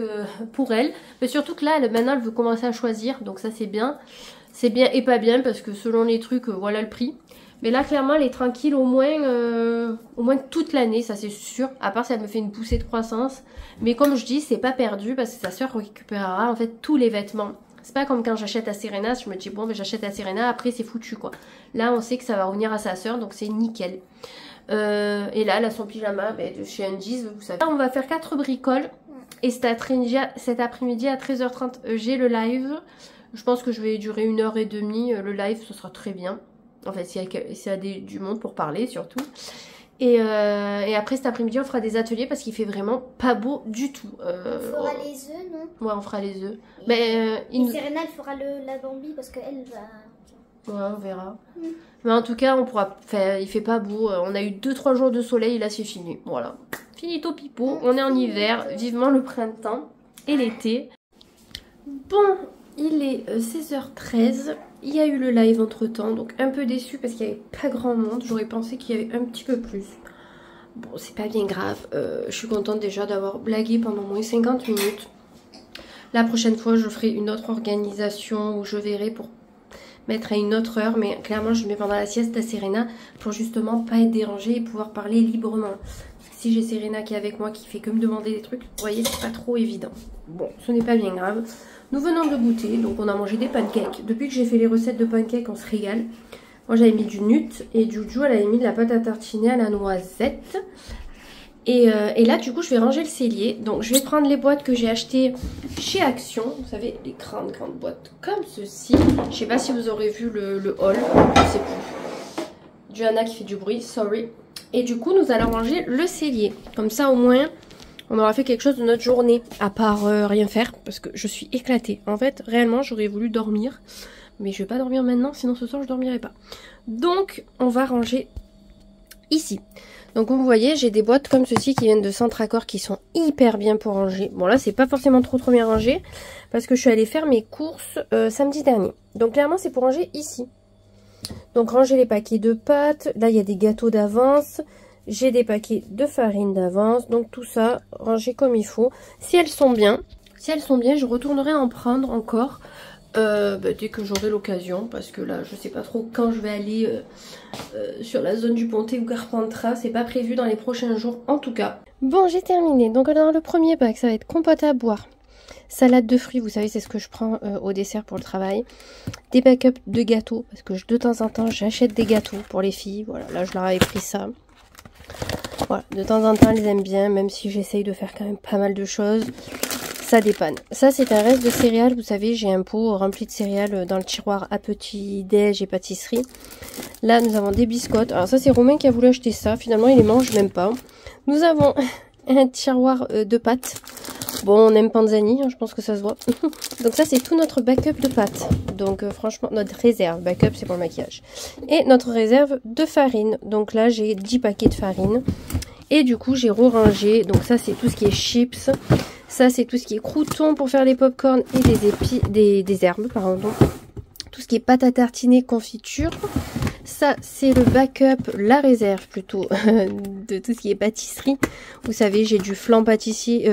pour elle. Mais surtout que là, maintenant, elle veut commencer à choisir. Donc ça, c'est bien. C'est bien et pas bien parce que selon les trucs, voilà le prix. Mais là, clairement, elle est tranquille au moins toute l'année, ça c'est sûr. À part si elle me fait une poussée de croissance. Mais comme je dis, c'est pas perdu parce que sa soeur récupérera en fait tous les vêtements. C'est pas comme quand j'achète à Serena, je me dis bon, ben, j'achète à Serena, après c'est foutu quoi. Là, on sait que ça va revenir à sa soeur, donc c'est nickel. Et là, elle a son pyjama de chez Undies, vous savez. Là, on va faire 4 bricoles. Et cet après-midi à 13h30, j'ai le live. Je pense que je vais durer 1h30. Le live, ce sera très bien. En fait, s'il y a du monde pour parler, surtout. Et après, cet après-midi, on fera des ateliers parce qu'il fait vraiment pas beau du tout. On fera les œufs, non? Ouais, on fera les œufs. Et Serena, elle fera la Bambi parce qu'elle va... Ouais, on verra. Mais en tout cas, on pourra faire. Il fait pas beau. On a eu 2-3 jours de soleil, là c'est fini. Voilà. Finito pipo. On est en hiver. Vivement le printemps et l'été. Bon, il est 16h13. Il y a eu le live entre temps. Donc un peu déçue parce qu'il n'y avait pas grand monde. J'aurais pensé qu'il y avait un petit peu plus. Bon, c'est pas bien grave. Je suis contente déjà d'avoir blagué pendant moins 50 minutes. La prochaine fois, je ferai une autre organisation où je verrai pour mettre à une autre heure, mais clairement je mets pendant la sieste à Serena pour justement pas être dérangée et pouvoir parler librement. Parce que si j'ai Serena qui est avec moi qui fait que me demander des trucs, vous voyez, c'est pas trop évident. Bon, ce n'est pas bien grave. Nous venons de goûter, donc on a mangé des pancakes. Depuis que j'ai fait les recettes de pancakes, on se régale. Moi j'avais mis du nut et Juju elle avait mis de la pâte à tartiner à la noisette. Et là du coup je vais ranger le cellier. Donc je vais prendre les boîtes que j'ai achetées chez Action. Vous savez, les grandes boîtes comme ceci. Je sais pas si vous aurez vu le haul. Je sais plus. Johanna qui fait du bruit, sorry. Et du coup nous allons ranger le cellier. Comme ça au moins on aura fait quelque chose de notre journée. À part rien faire parce que je suis éclatée. En fait réellement j'aurais voulu dormir. Mais je vais pas dormir maintenant sinon ce soir je dormirai pas. Donc on va ranger ici. Donc comme vous voyez, j'ai des boîtes comme ceci qui viennent de Centracor qui sont hyper bien pour ranger. Bon là, c'est pas forcément trop bien rangé parce que je suis allée faire mes courses samedi dernier. Donc clairement, c'est pour ranger ici. Donc ranger les paquets de pâtes. Là, il y a des gâteaux d'avance. J'ai des paquets de farine d'avance. Donc tout ça, rangé comme il faut. Si elles sont bien, je retournerai en prendre encore. Dès que j'aurai l'occasion, parce que là je sais pas trop quand je vais aller sur la zone du Pontet ou Carpentras, c'est pas prévu dans les prochains jours en tout cas. Bon, j'ai terminé. Donc dans le premier bac ça va être compote à boire, salade de fruits, vous savez c'est ce que je prends au dessert pour le travail, des backups de gâteaux parce que de temps en temps j'achète des gâteaux pour les filles. Voilà, là je leur avais pris ça. Voilà, de temps en temps elles aiment bien, même si j'essaye de faire quand même pas mal de choses. Ça dépanne. Ça c'est un reste de céréales. Vous savez, j'ai un pot rempli de céréales dans le tiroir à petit déj et pâtisserie. Là nous avons des biscottes. Alors ça c'est Romain qui a voulu acheter ça. Finalement il les mange même pas. Nous avons un tiroir de pâtes. Bon, on aime Panzani, hein, je pense que ça se voit. Donc ça c'est tout notre backup de pâtes. Donc franchement notre réserve. Backup c'est pour le maquillage. Et notre réserve de farine. Donc là j'ai 10 paquets de farine. Et du coup j'ai rangé. Donc ça c'est tout ce qui est chips. Ça, c'est tout ce qui est croûtons pour faire les pop-corn et des herbes, pardon. Tout ce qui est pâte à tartiner, confiture. Ça, c'est le backup, la réserve plutôt, de tout ce qui est pâtisserie. Vous savez, j'ai du flan pâtissier,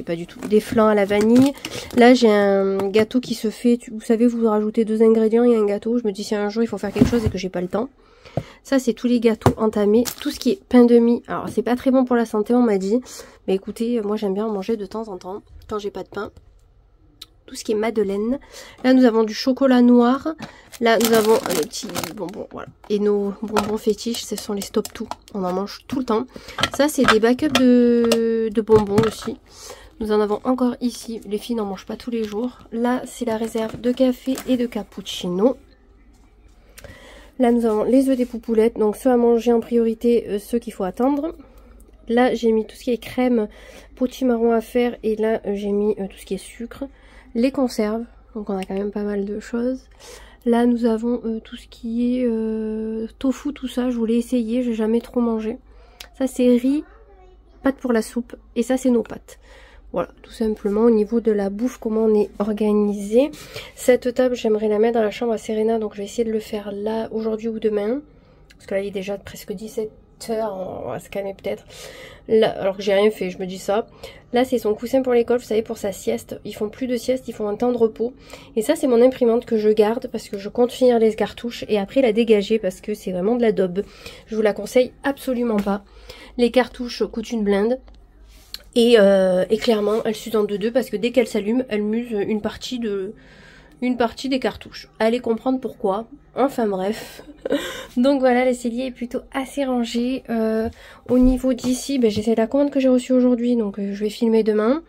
pas du tout, des flans à la vanille. Là, j'ai un gâteau qui se fait, vous savez, vous rajoutez 2 ingrédients et un gâteau. Je me dis si un jour il faut faire quelque chose et que j'ai pas le temps. Ça, c'est tous les gâteaux entamés. Tout ce qui est pain de mie. Alors, c'est pas très bon pour la santé, on m'a dit. Mais écoutez, moi, j'aime bien en manger de temps en temps, quand j'ai pas de pain. Tout ce qui est madeleine. Là, nous avons du chocolat noir. Là, nous avons les petits bonbons, voilà. Et nos bonbons fétiches, ce sont les Stop Tout. On en mange tout le temps. Ça, c'est des backups de bonbons aussi. Nous en avons encore ici. Les filles n'en mangent pas tous les jours. Là, c'est la réserve de café et de cappuccino. Là, nous avons les œufs des poupoulettes. Donc, ceux à manger en priorité, ceux qu'il faut attendre. Là, j'ai mis tout ce qui est crème, potimarron à faire. Et là, j'ai mis tout ce qui est sucre. Les conserves. Donc, on a quand même pas mal de choses. Là, nous avons tout ce qui est tofu, tout ça. Je voulais essayer, j'ai jamais trop mangé. Ça, c'est riz, pâte pour la soupe. Et ça, c'est nos pâtes. Voilà, tout simplement au niveau de la bouffe, comment on est organisé. Cette table, j'aimerais la mettre dans la chambre à Serena. Donc, je vais essayer de le faire là, aujourd'hui ou demain. Parce que là, il est déjà presque 17 h. On va se calmer peut-être. Là, alors que j'ai rien fait, je me dis ça. Là, c'est son coussin pour l'école, vous savez, pour sa sieste. Ils font plus de sieste, ils font un temps de repos. Et ça, c'est mon imprimante que je garde parce que je compte finir les cartouches et après la dégager parce que c'est vraiment de la daube. Je vous la conseille absolument pas. Les cartouches coûtent une blinde. Et clairement, elle s'use en deux parce que dès qu'elle s'allume, elle muse une partie des cartouches. Allez comprendre pourquoi. Enfin bref. Donc voilà, le cellier est plutôt assez rangé. Au niveau d'ici, ben, j'ai fait la commande que j'ai reçue aujourd'hui. Donc je vais filmer demain.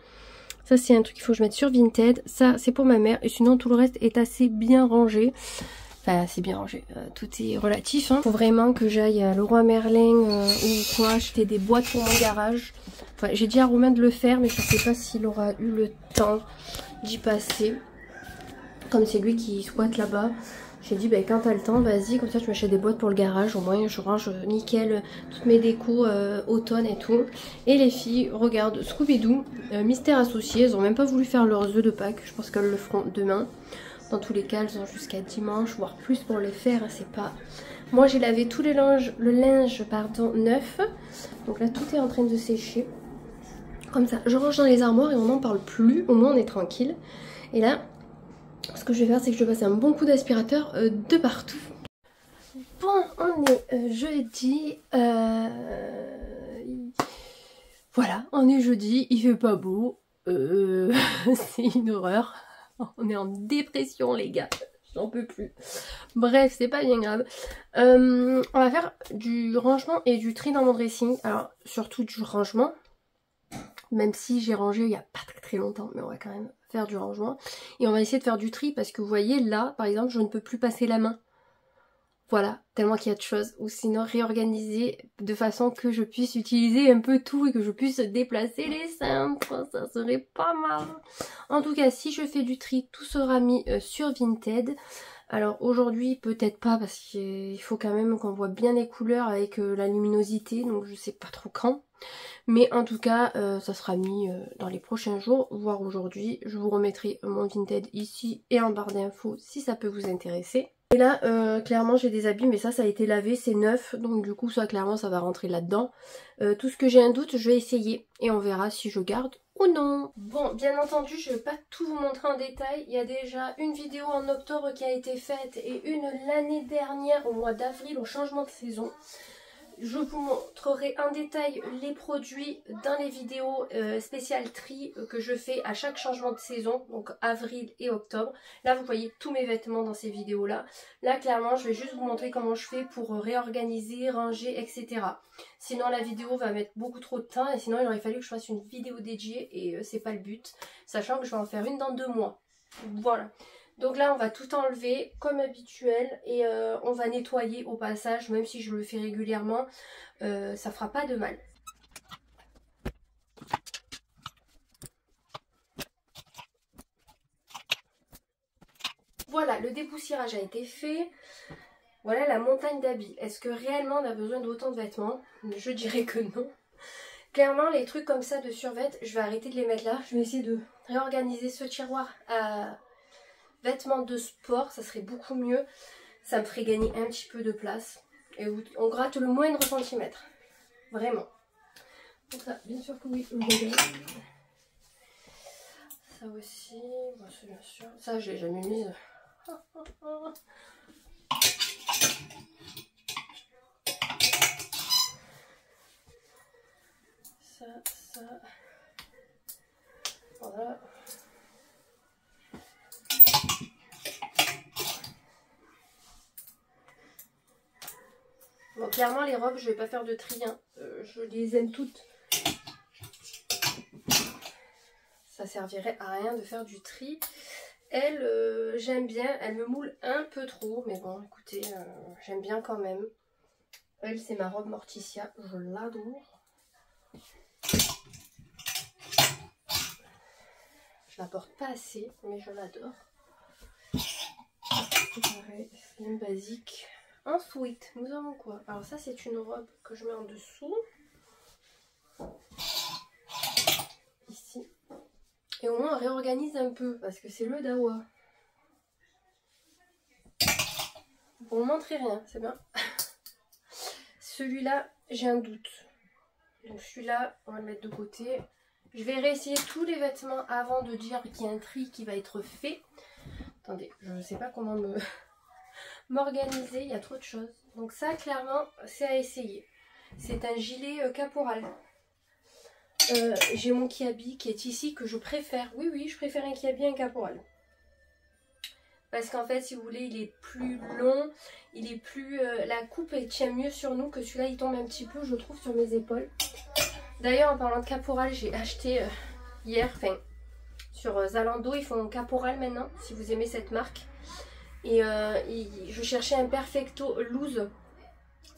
Ça c'est un truc qu'il faut que je mette sur Vinted. Ça c'est pour ma mère. Et sinon tout le reste est assez bien rangé. Enfin c'est bien rangé. Tout est relatif. Hein. Faut vraiment que j'aille à Leroy Merlin ou quoi acheter des boîtes pour mon garage. Enfin, j'ai dit à Romain de le faire mais je sais pas s'il aura eu le temps d'y passer. Comme c'est lui qui squatte là-bas, j'ai dit quand t'as le temps, vas-y, comme ça je m'achète des boîtes pour le garage, au moins je range nickel toutes mes décos automne et tout. Et les filles regardent Scooby-Doo, Mystère Associé, elles ont même pas voulu faire leurs œufs de Pâques, je pense qu'elles le feront demain. Dans tous les cas, elles ont jusqu'à dimanche, voire plus pour les faire, c'est pas... Moi j'ai lavé tout le linge neuf, donc là tout est en train de sécher. Comme ça, je range dans les armoires et on n'en parle plus, au moins on est tranquille. Et là... ce que je vais faire, c'est que je vais passer un bon coup d'aspirateur de partout. Bon, on est jeudi. Voilà, on est jeudi, il fait pas beau. C'est une horreur. On est en dépression, les gars. J'en peux plus. Bref, c'est pas bien grave. On va faire du rangement et du tri dans mon dressing. Alors, surtout du rangement. Même si j'ai rangé il n'y a pas très longtemps, mais on va quand même faire du rangement. Et on va essayer de faire du tri parce que vous voyez là, par exemple, je ne peux plus passer la main. Voilà, tellement qu'il y a de choses. Ou sinon réorganiser de façon que je puisse utiliser un peu tout et que je puisse déplacer les cintres. Ça serait pas mal. En tout cas, si je fais du tri, tout sera mis sur Vinted. Alors aujourd'hui peut-être pas parce qu'il faut quand même qu'on voit bien les couleurs avec la luminosité. Donc je sais pas trop quand. Mais en tout cas, ça sera mis dans les prochains jours, voire aujourd'hui. Je vous remettrai mon Vinted ici et en barre d'infos si ça peut vous intéresser. Et là, clairement, j'ai des habits, mais ça a été lavé, c'est neuf. Donc du coup, ça, clairement, ça va rentrer là-dedans. Tout ce que j'ai un doute, je vais essayer. Et on verra si je garde ou non. Bon, bien entendu, je ne vais pas tout vous montrer en détail. Il y a déjà une vidéo en octobre qui a été faite et une l'année dernière, au mois d'avril, au changement de saison. Je vous montrerai en détail les produits dans les vidéos spéciales tri que je fais à chaque changement de saison, donc avril et octobre. Là vous voyez tous mes vêtements dans ces vidéos là. Là clairement je vais juste vous montrer comment je fais pour réorganiser, ranger, etc. Sinon la vidéo va mettre beaucoup trop de temps et sinon il aurait fallu que je fasse une vidéo dédiée et c'est pas le but. Sachant que je vais en faire une dans 2 mois. Voilà. Donc là on va tout enlever comme habituel et on va nettoyer au passage, même si je le fais régulièrement, ça fera pas de mal. Voilà, le dépoussiérage a été fait. Voilà la montagne d'habits. Est-ce que réellement on a besoin d'autant de vêtements? Je dirais que non. Clairement, les trucs comme ça de survêt, je vais arrêter de les mettre là. Je vais essayer de réorganiser ce tiroir à vêtements de sport, ça serait beaucoup mieux. Ça me ferait gagner un petit peu de place. Et on gratte le moindre centimètre. Vraiment. Donc ça, bien sûr que oui, ça aussi, bon, c'est bien sûr. Ça, je l'ai jamais mise. Ça. Voilà. Bon, clairement, les robes, je vais pas faire de tri. Hein. Je les aime toutes. Ça servirait à rien de faire du tri. Elle, j'aime bien. Elle me moule un peu trop. Mais bon, écoutez, j'aime bien quand même. Elle, c'est ma robe Morticia. Je l'adore. Je la porte pas assez, mais je l'adore. Pareil, c'est une basique. Ensuite, nous avons quoi? Alors ça, c'est une robe que je mets en dessous. Ici. Et au moins, on réorganise un peu, parce que c'est le Dawa. Pour vous montrer rien, c'est bien. Celui-là, j'ai un doute. Donc celui-là, on va le mettre de côté. Je vais réessayer tous les vêtements avant de dire qu'il y a un tri qui va être fait. Attendez, je ne sais pas comment m'organiser, il y a trop de choses. Donc ça, clairement, c'est à essayer. C'est un gilet caporal. J'ai mon kiabi qui est ici que je préfère. Oui, je préfère un kiabi à un caporal. Parce qu'en fait, si vous voulez, il est plus long, il est plus... la coupe, elle tient mieux sur nous que celui-là, il tombe un petit peu, je trouve, sur mes épaules. D'ailleurs, en parlant de caporal, j'ai acheté hier, enfin, sur Zalando, ils font caporal maintenant, si vous aimez cette marque. Et je cherchais un perfecto loose,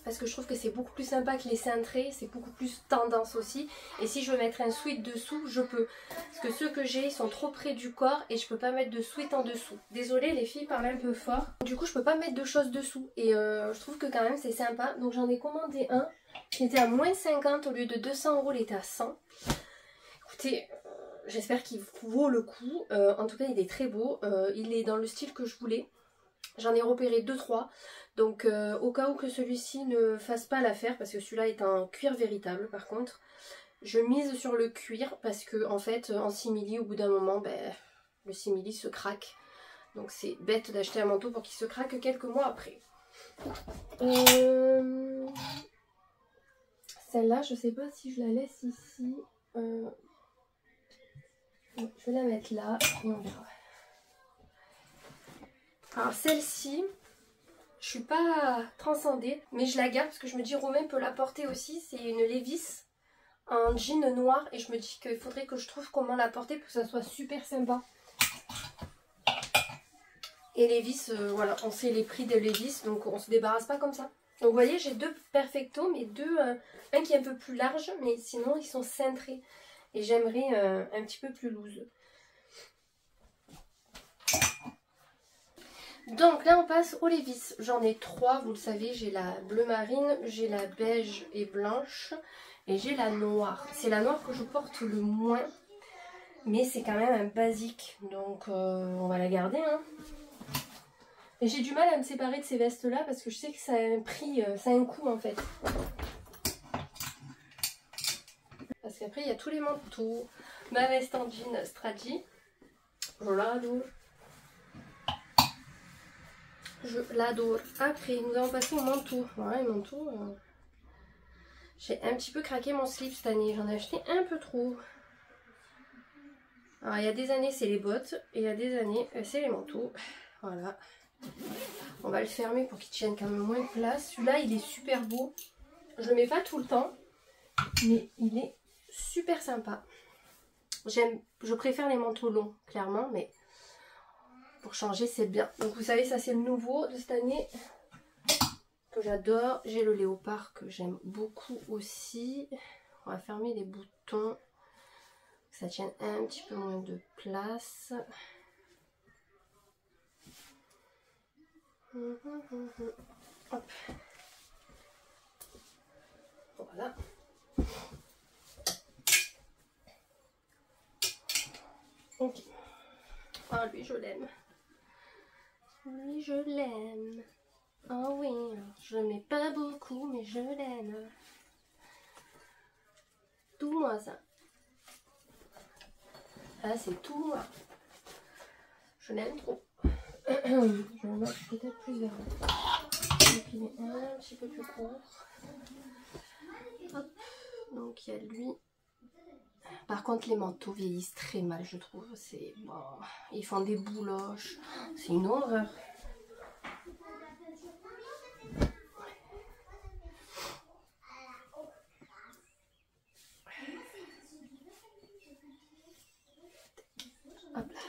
parce que je trouve que c'est beaucoup plus sympa que les cintrés, c'est beaucoup plus tendance aussi. Et si je veux mettre un sweat dessous, je peux. Parce que ceux que j'ai, ils sont trop près du corps et je peux pas mettre de sweat en dessous. Désolée, les filles parlent un peu fort. Du coup, je peux pas mettre de choses dessous. Et je trouve que quand même, c'est sympa. Donc j'en ai commandé un qui était à moins 50 au lieu de 200 €, il était à 100. Écoutez, j'espère qu'il vaut le coup. En tout cas, il est très beau. Il est dans le style que je voulais. J'en ai repéré 2-3, donc au cas où que celui-ci ne fasse pas l'affaire, parce que celui-là est un cuir véritable par contre, je mise sur le cuir parce que en fait en simili au bout d'un moment, le simili se craque. Donc c'est bête d'acheter un manteau pour qu'il se craque quelques mois après. Celle-là, je sais pas si je la laisse ici. Je vais la mettre là et on verra. Alors celle-ci, je suis pas transcendée, mais je la garde parce que je me dis Romain peut la porter aussi. C'est une Levi's en jean noir et je me dis qu'il faudrait que je trouve comment la porter pour que ça soit super sympa. Et Levi's, voilà, on sait les prix de Levi's, donc on se débarrasse pas comme ça. Donc vous voyez, j'ai deux perfectos, mais deux, un qui est un peu plus large, mais sinon ils sont cintrés. Et j'aimerais un petit peu plus loose. Donc là on passe aux Levi's, j'en ai 3, vous le savez, j'ai la bleu marine, j'ai la beige et blanche et j'ai la noire. C'est la noire que je porte le moins, mais c'est quand même un basique, donc on va la garder. Hein. Et j'ai du mal à me séparer de ces vestes là parce que je sais que ça a un prix, ça a un coût en fait. Parce qu'après il y a tous les manteaux, ma veste en jean Stradi, je l'adore. Je l'adore. Après, nous allons passer au manteau. Voilà, les manteaux. J'ai un petit peu craqué mon slip cette année. J'en ai acheté un peu trop. Alors, il y a des années, c'est les bottes. Et il y a des années, c'est les manteaux. Voilà. On va le fermer pour qu'il tienne quand même moins de place. Celui-là, il est super beau. Je le mets pas tout le temps. Mais il est super sympa. Je préfère les manteaux longs, clairement. Mais... pour changer, c'est bien. Donc vous savez, ça c'est le nouveau de cette année que j'adore. J'ai le léopard que j'aime beaucoup aussi. On va fermer les boutons. Que ça tienne un petit peu moins de place. Hop. Voilà. Ok. Ah, lui, je l'aime. Lui, je l'aime. Oh oui, je mets pas beaucoup, mais je l'aime. Tout moi, ça. Ah, c'est tout moi. Je l'aime trop. Je le mets peut-être plus vers là. Donc, il est un petit peu plus court. Hop. Donc, il y a lui. Par contre, les manteaux vieillissent très mal, je trouve. C'est bon, ils font des bouloches. C'est une horreur. Hop là.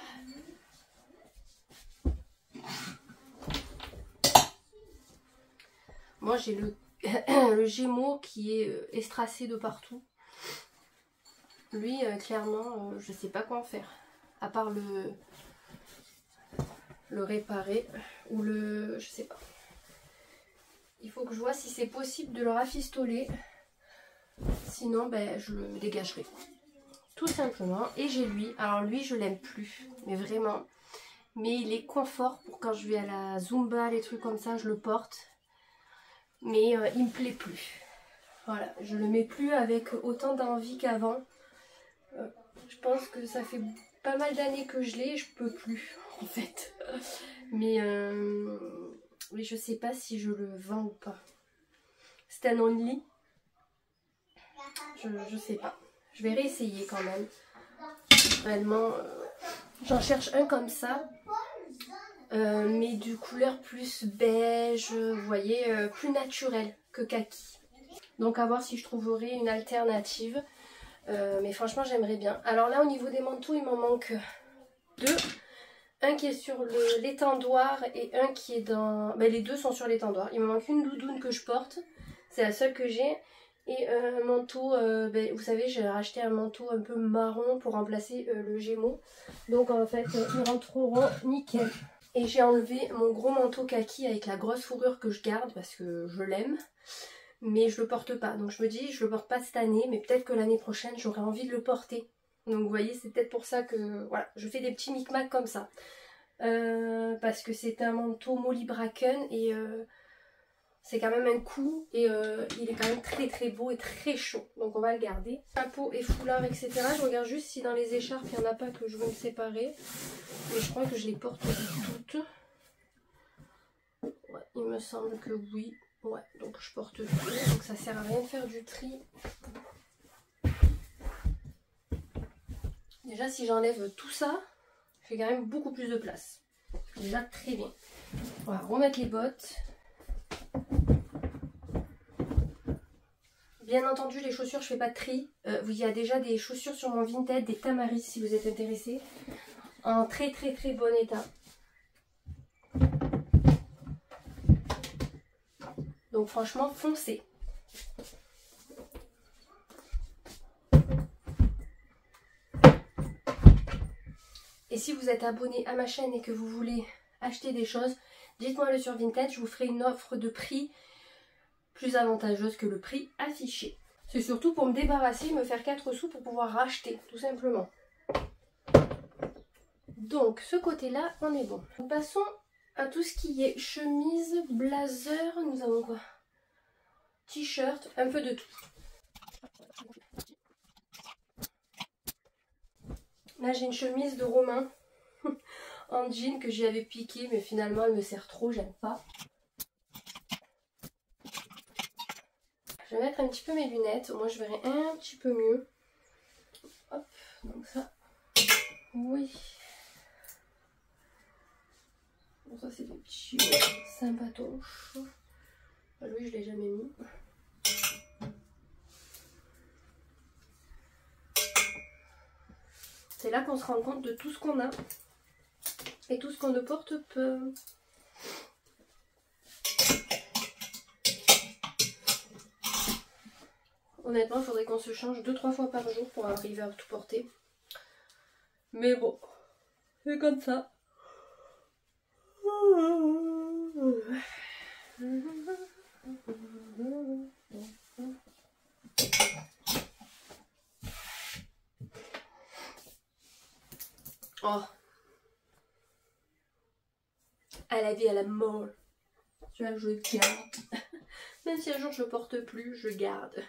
Moi, j'ai le Gémeaux qui est estracé de partout. Lui, clairement, je sais pas quoi en faire. À part le réparer ou le... je sais pas. Il faut que je vois si c'est possible de le rafistoler. Sinon, ben, je le dégagerai. Tout simplement. Et j'ai lui. Alors lui, je l'aime plus. Mais vraiment. Mais il est confort pour quand je vais à la Zumba, les trucs comme ça, je le porte. Mais il me plaît plus. Voilà. Je le mets plus avec autant d'envie qu'avant. Je pense que ça fait pas mal d'années que je l'ai et je peux plus en fait. Mais je sais pas si je le vends ou pas. C'est un only. Je sais pas. Je vais réessayer quand même. Réellement, j'en cherche un comme ça. Mais de couleur plus beige, vous voyez, plus naturel que kaki. Donc à voir si je trouverai une alternative. Mais franchement j'aimerais bien. Alors là au niveau des manteaux il m'en manque deux. Un qui est sur l'étendoir et un qui est dans... Ben, les deux sont sur l'étendoir. Il me manque une doudoune que je porte. C'est la seule que j'ai. Et un manteau, ben, vous savez j'ai racheté un manteau un peu marron pour remplacer le Gémeaux. Donc en fait ils rentreront nickel. Et j'ai enlevé mon gros manteau kaki avec la grosse fourrure que je garde parce que je l'aime. Mais je le porte pas. Donc je me dis, je le porte pas cette année, mais peut-être que l'année prochaine, j'aurai envie de le porter. Donc vous voyez, c'est peut-être pour ça que voilà, je fais des petits micmacs comme ça. Parce que c'est un manteau Molly Bracken et c'est quand même un coup. Et il est quand même très très beau et très chaud. Donc on va le garder. Chapeau et foulard, etc. Je regarde juste si dans les écharpes, il n'y en a pas que je veux me séparer. Mais je crois que je les porte toutes. Ouais, il me semble que oui. Ouais, donc je porte tout, donc ça sert à rien de faire du tri. Déjà si j'enlève tout ça, j'ai quand même beaucoup plus de place. Déjà très bien. On va remettre les bottes. Bien entendu les chaussures je fais pas de tri. Il y a déjà des chaussures sur mon Vinted, des Tamaris si vous êtes intéressés. En très très très bon état. Donc franchement foncez. Et si vous êtes abonné à ma chaîne et que vous voulez acheter des choses, dites-moi le sur Vinted, je vous ferai une offre de prix plus avantageuse que le prix affiché. C'est surtout pour me débarrasser, me faire 4 sous pour pouvoir racheter, tout simplement. Donc ce côté-là, on est bon. Passons à tout ce qui est chemise, blazer, nous avons quoi? T-shirt, un peu de tout. Là j'ai une chemise de Romain en jean que j'y avais piqué mais finalement elle me sert trop, j'aime pas. Je vais mettre un petit peu mes lunettes, au moins je verrai un petit peu mieux. Hop, donc ça, oui. Bon ça c'est des petits sympatoches. Lui je l'ai jamais mis. C'est là qu'on se rend compte de tout ce qu'on a et tout ce qu'on ne porte peu. Honnêtement, il faudrait qu'on se change 2-3 fois par jour pour arriver à tout porter. Mais bon, c'est comme ça. Oh. À la vie, à la mort. Tu vois, je garde. Même si un jour je porte plus, je garde.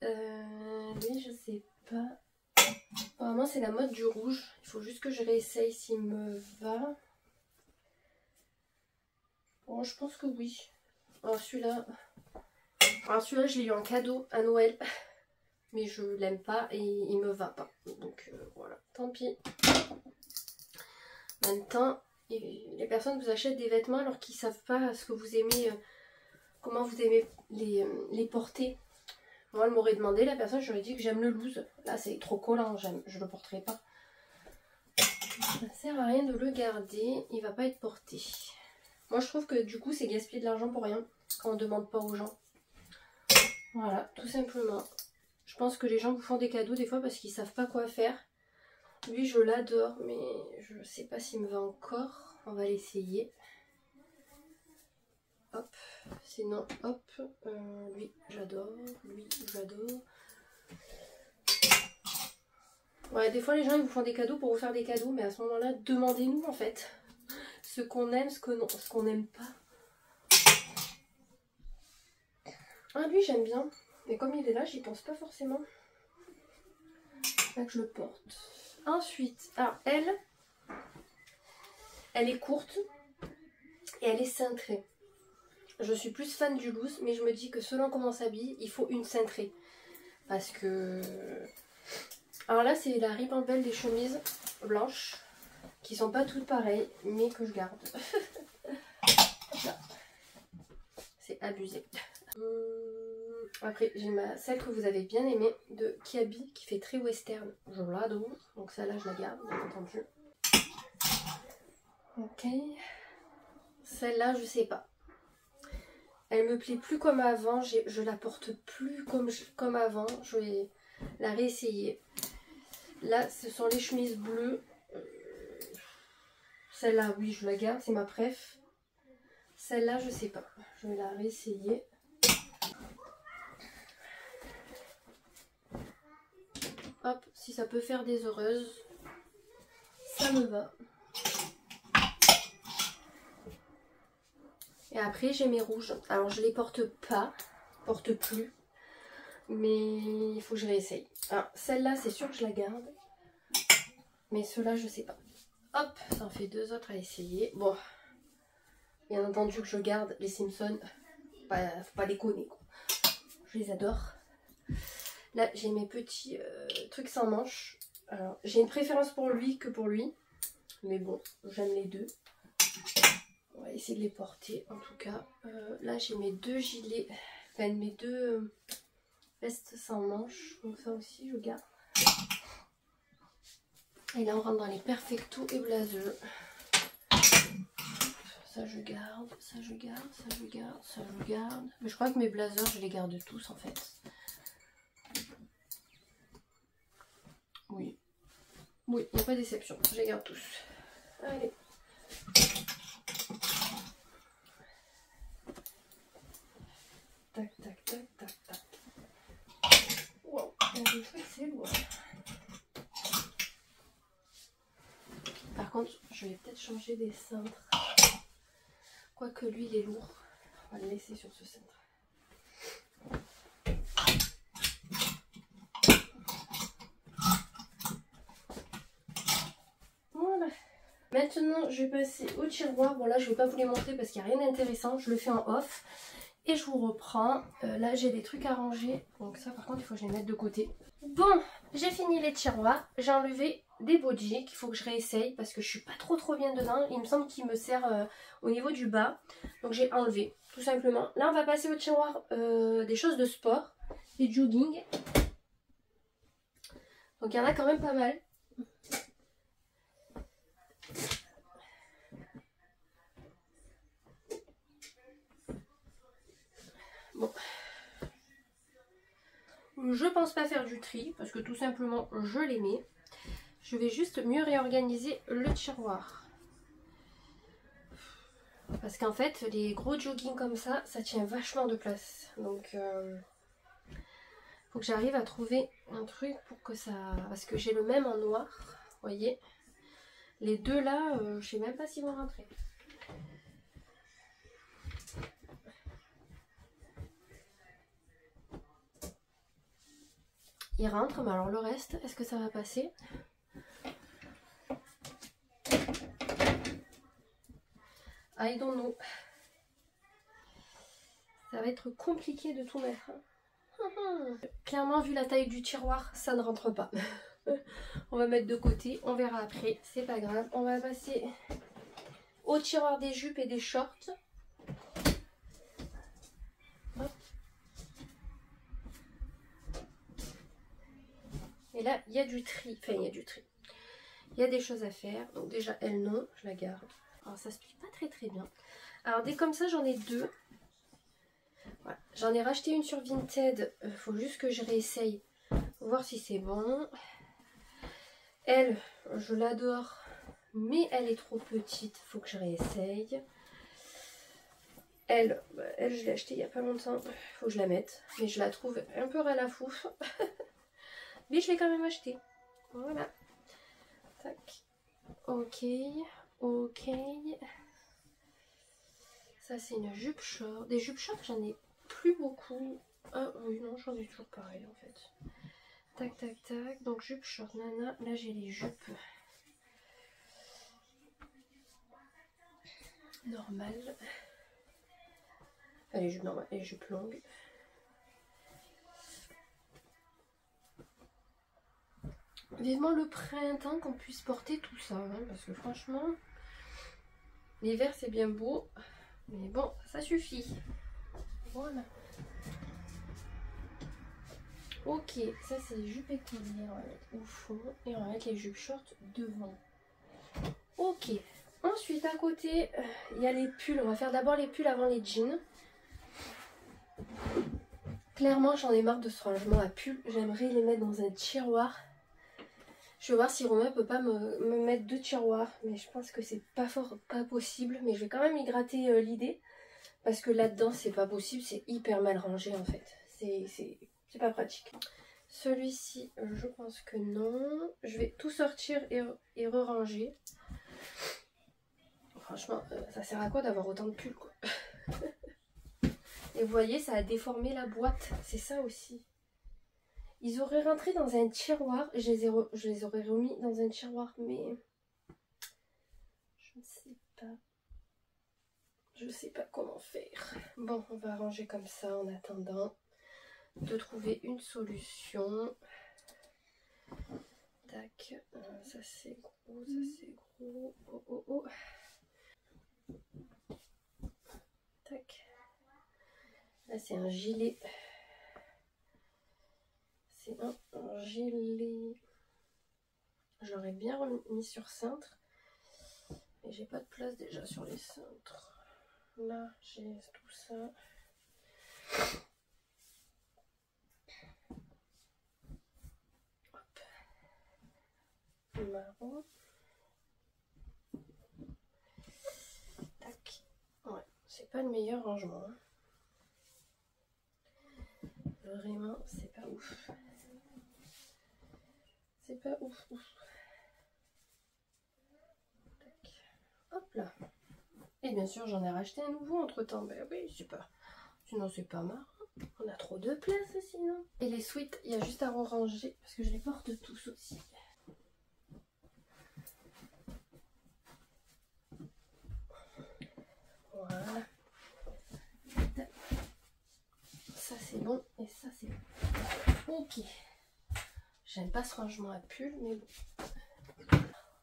Lui, je sais pas. Apparemment, c'est la mode du rouge. Il faut juste que je réessaye s'il me va. Bon, je pense que oui. Alors celui-là, je l'ai eu en cadeau à Noël. Mais je l'aime pas et il me va pas. Donc voilà, tant pis. En même temps, les personnes vous achètent des vêtements alors qu'ils savent pas ce que vous aimez, comment vous aimez les porter. Moi, elle m'aurait demandé, la personne, j'aurais dit que j'aime le loose. Là, c'est trop collant, je le porterai pas. Ça sert à rien de le garder, il va pas être porté. Moi, je trouve que du coup, c'est gaspiller de l'argent pour rien quand on demande pas aux gens. Voilà, tout simplement. Je pense que les gens vous font des cadeaux des fois parce qu'ils savent pas quoi faire. Lui, je l'adore, mais je sais pas s'il me va encore. On va l'essayer. Hop, sinon, hop, lui, j'adore. Lui, j'adore. Ouais, des fois, les gens ils vous font des cadeaux pour vous faire des cadeaux, mais à ce moment-là, demandez-nous en fait ce qu'on aime, ce qu'on n'aime pas. Ah, lui, j'aime bien. Mais comme il est là, j'y pense pas forcément. Là que je le porte. Ensuite, alors elle est courte et elle est cintrée. Je suis plus fan du loose, mais je me dis que selon comment on s'habille, il faut une cintrée. Parce que... Alors là, c'est la ribambelle des chemises blanches, qui sont pas toutes pareilles, mais que je garde. C'est abusé. Après, j'ai celle que vous avez bien aimée de Kiabi, qui fait très western. Je l'adore, donc celle-là, je la garde, bien entendu. Ok. Celle-là, je sais pas. Elle me plaît plus comme avant, je la porte plus comme avant. Je vais la réessayer. Là, ce sont les chemises bleues. Celle-là, oui, je la garde, c'est ma préf. Celle-là, je sais pas. Je vais la réessayer. Hop, si ça peut faire des heureuses, ça me va. Et après, j'ai mes rouges. Alors, je les porte plus. Mais il faut que je réessaye. Alors, celle-là, c'est sûr que je la garde. Mais ceux-là, je sais pas. Hop, ça en fait deux autres à essayer. Bon, bien entendu que je garde les Simpsons. Faut pas déconner, quoi. Je les adore. Là, j'ai mes petits trucs sans manches. Alors, j'ai une préférence pour lui que pour lui. Mais bon, j'aime les deux. On va essayer de les porter, en tout cas. Là, j'ai mes deux gilets. Enfin, mes deux vestes sans manches. Donc ça aussi, je garde. Et là, on rentre dans les perfecto et blazers. Ça, je garde. Ça, je garde. Ça, je garde. Ça, je garde. Mais je crois que mes blazers, je les garde tous, en fait. Oui. Oui, il n'y a pas d'exception. Je les garde tous. Allez. Tac, tac, tac, tac, tac. Wow, je crois que c'est lourd. Par contre, je vais peut-être changer des cintres. Quoique lui, il est lourd. On va le laisser sur ce cintre. Voilà. Maintenant, je vais passer au tiroir. Bon, là, je ne vais pas vous les montrer parce qu'il n'y a rien d'intéressant. Je le fais en off. Et je vous reprends. Là, j'ai des trucs à ranger. Donc ça, par contre, il faut que je les mette de côté. Bon, j'ai fini les tiroirs. J'ai enlevé des bodys qu'il faut que je réessaye parce que je suis pas trop bien dedans. Il me semble qu'il me sert au niveau du bas. Donc j'ai enlevé, tout simplement. Là, on va passer au tiroir des choses de sport. Des jogging. Donc il y en a quand même pas mal. Bon. Je pense pas faire du tri parce que tout simplement je les mets. Je vais juste mieux réorganiser le tiroir. Parce qu'en fait les gros jogging comme ça tient vachement de place. Donc faut que j'arrive à trouver un truc pour que ça... Parce que j'ai le même en noir. voyez, les deux là, je sais même pas s'ils vont rentrer. Ils rentrent, mais alors le reste, est-ce que ça va passer? I don't know. Ça va être compliqué de tout mettre. Clairement, vu la taille du tiroir, ça ne rentre pas. On va mettre de côté, on verra après, c'est pas grave. On va passer au tiroir des jupes et des shorts. Hop. Et là, il y a du tri. Enfin, il y a du tri. Il y a des choses à faire. Donc déjà, elle non, je la garde. Alors ça se plie pas très très bien. Alors dès comme ça, j'en ai deux. Voilà. J'en ai racheté une sur Vinted. Faut juste que je réessaye. Voir si c'est bon. Elle, je l'adore. Mais elle est trop petite. Faut que je réessaye. Elle, je l'ai achetée il n'y a pas longtemps. Faut que je la mette. Mais je la trouve un peu ralafouf. Mais je l'ai quand même achetée. Voilà. Tac. Ok. Ok. Ça c'est une jupe short. Des jupes short j'en ai plus beaucoup. Ah oui non j'en ai toujours pareil en fait. Tac tac tac. Donc jupe short nana. Là j'ai les jupes normales. Enfin, les jupes normales. Les jupes longues. Vivement le printemps qu'on puisse porter tout ça. Hein, parce que franchement l'hiver c'est bien beau. Mais bon ça suffit. Voilà. Ok, ça c'est les jupes écolières, on va mettre au fond et on va mettre les jupes short devant. Ok, ensuite à côté, il y a les pulls. On va faire d'abord les pulls avant les jeans. Clairement, j'en ai marre de ce rangement à pulls. J'aimerais les mettre dans un tiroir. Je vais voir si Romain peut pas me mettre deux tiroirs. Mais je pense que c'est pas possible. Mais je vais quand même y gratter l'idée. Parce que là-dedans, c'est pas possible. C'est hyper mal rangé en fait. C'est pas pratique. Celui-ci, je pense que non. Je vais tout sortir et re-ranger. Franchement, ça sert à quoi d'avoir autant de pulls quoi. Et vous voyez, ça a déformé la boîte. C'est ça aussi. Ils auraient rentré dans un tiroir. Je les aurais remis dans un tiroir, mais je ne sais pas. Je sais pas comment faire. Bon, on va ranger comme ça en attendant de trouver une solution. Tac, ça c'est gros, ça c'est gros. Oh oh oh. Tac. Là c'est un gilet. C'est un gilet. J'aurais bien remis sur cintre. Mais j'ai pas de place déjà sur les cintres. Là j'ai tout ça. Marron. Tac. Ouais, c'est pas le meilleur rangement. Hein. Vraiment, c'est pas ouf. C'est pas ouf, ouf. Tac. Hop là. Et bien sûr, j'en ai racheté un nouveau entre temps. Ben oui, c'est pas. Sinon, c'est pas marrant. On a trop de place sinon. Et les sweats, il y a juste à ranger parce que je les porte tous aussi. Voilà. Ça c'est bon et ça c'est bon. Ok. J'aime pas ce rangement à pull mais bon.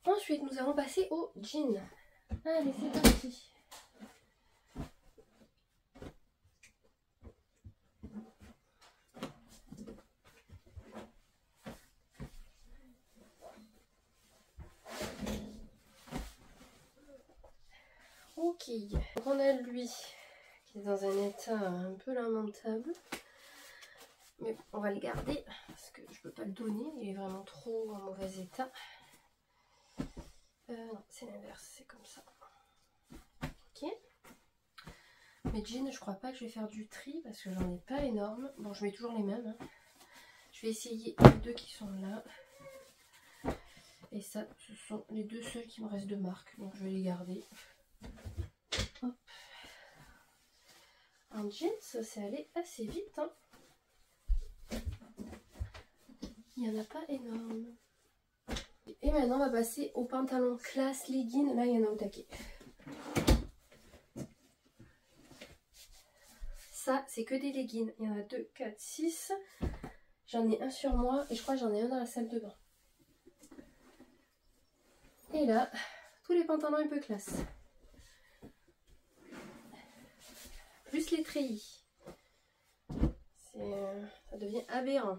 Ensuite nous allons passer au jean. Allez c'est parti. Ok. Donc on a lui qui est dans un état un peu lamentable. Mais on va le garder parce que je peux pas le donner, il est vraiment trop en mauvais état. Non, c'est l'inverse, c'est comme ça. Ok. Mes jeans, je crois pas que je vais faire du tri parce que j'en ai pas énorme. Bon, je mets toujours les mêmes. Hein. Je vais essayer les deux qui sont là. Et ça, ce sont les deux seuls qui me restent de marque. Donc je vais les garder. Hop. En jeans, c'est allé assez vite. Hein. Il n'y en a pas énorme. Et maintenant, on va passer aux pantalons classe leggings. Là, il y en a au taquet. Ça, c'est que des leggings. Il y en a 2, 4, 6. J'en ai un sur moi et je crois que j'en ai un dans la salle de bain. Et là, tous les pantalons un peu classe. Plus les treillis. Ça devient aberrant.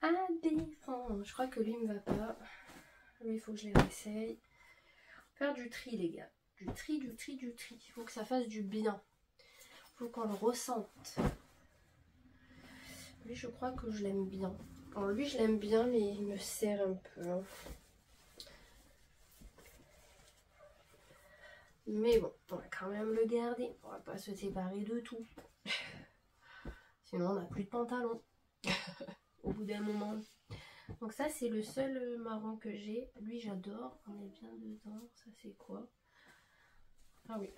Aberrant. Je crois que lui me va pas. Lui, il faut que je les réessaye. Faire du tri, les gars. Du tri, du tri, du tri. Il faut que ça fasse du bien. Il faut qu'on le ressente. Lui, je crois que je l'aime bien. Alors lui, je l'aime bien, mais il me serre un peu. Hein. Mais bon, on va quand même le garder. On va pas se séparer de tout. Sinon, on n'a plus de pantalon. Au bout d'un moment. Donc ça, c'est le seul marron que j'ai. Lui, j'adore. On est bien dedans. Ça, c'est quoi? Ah oui.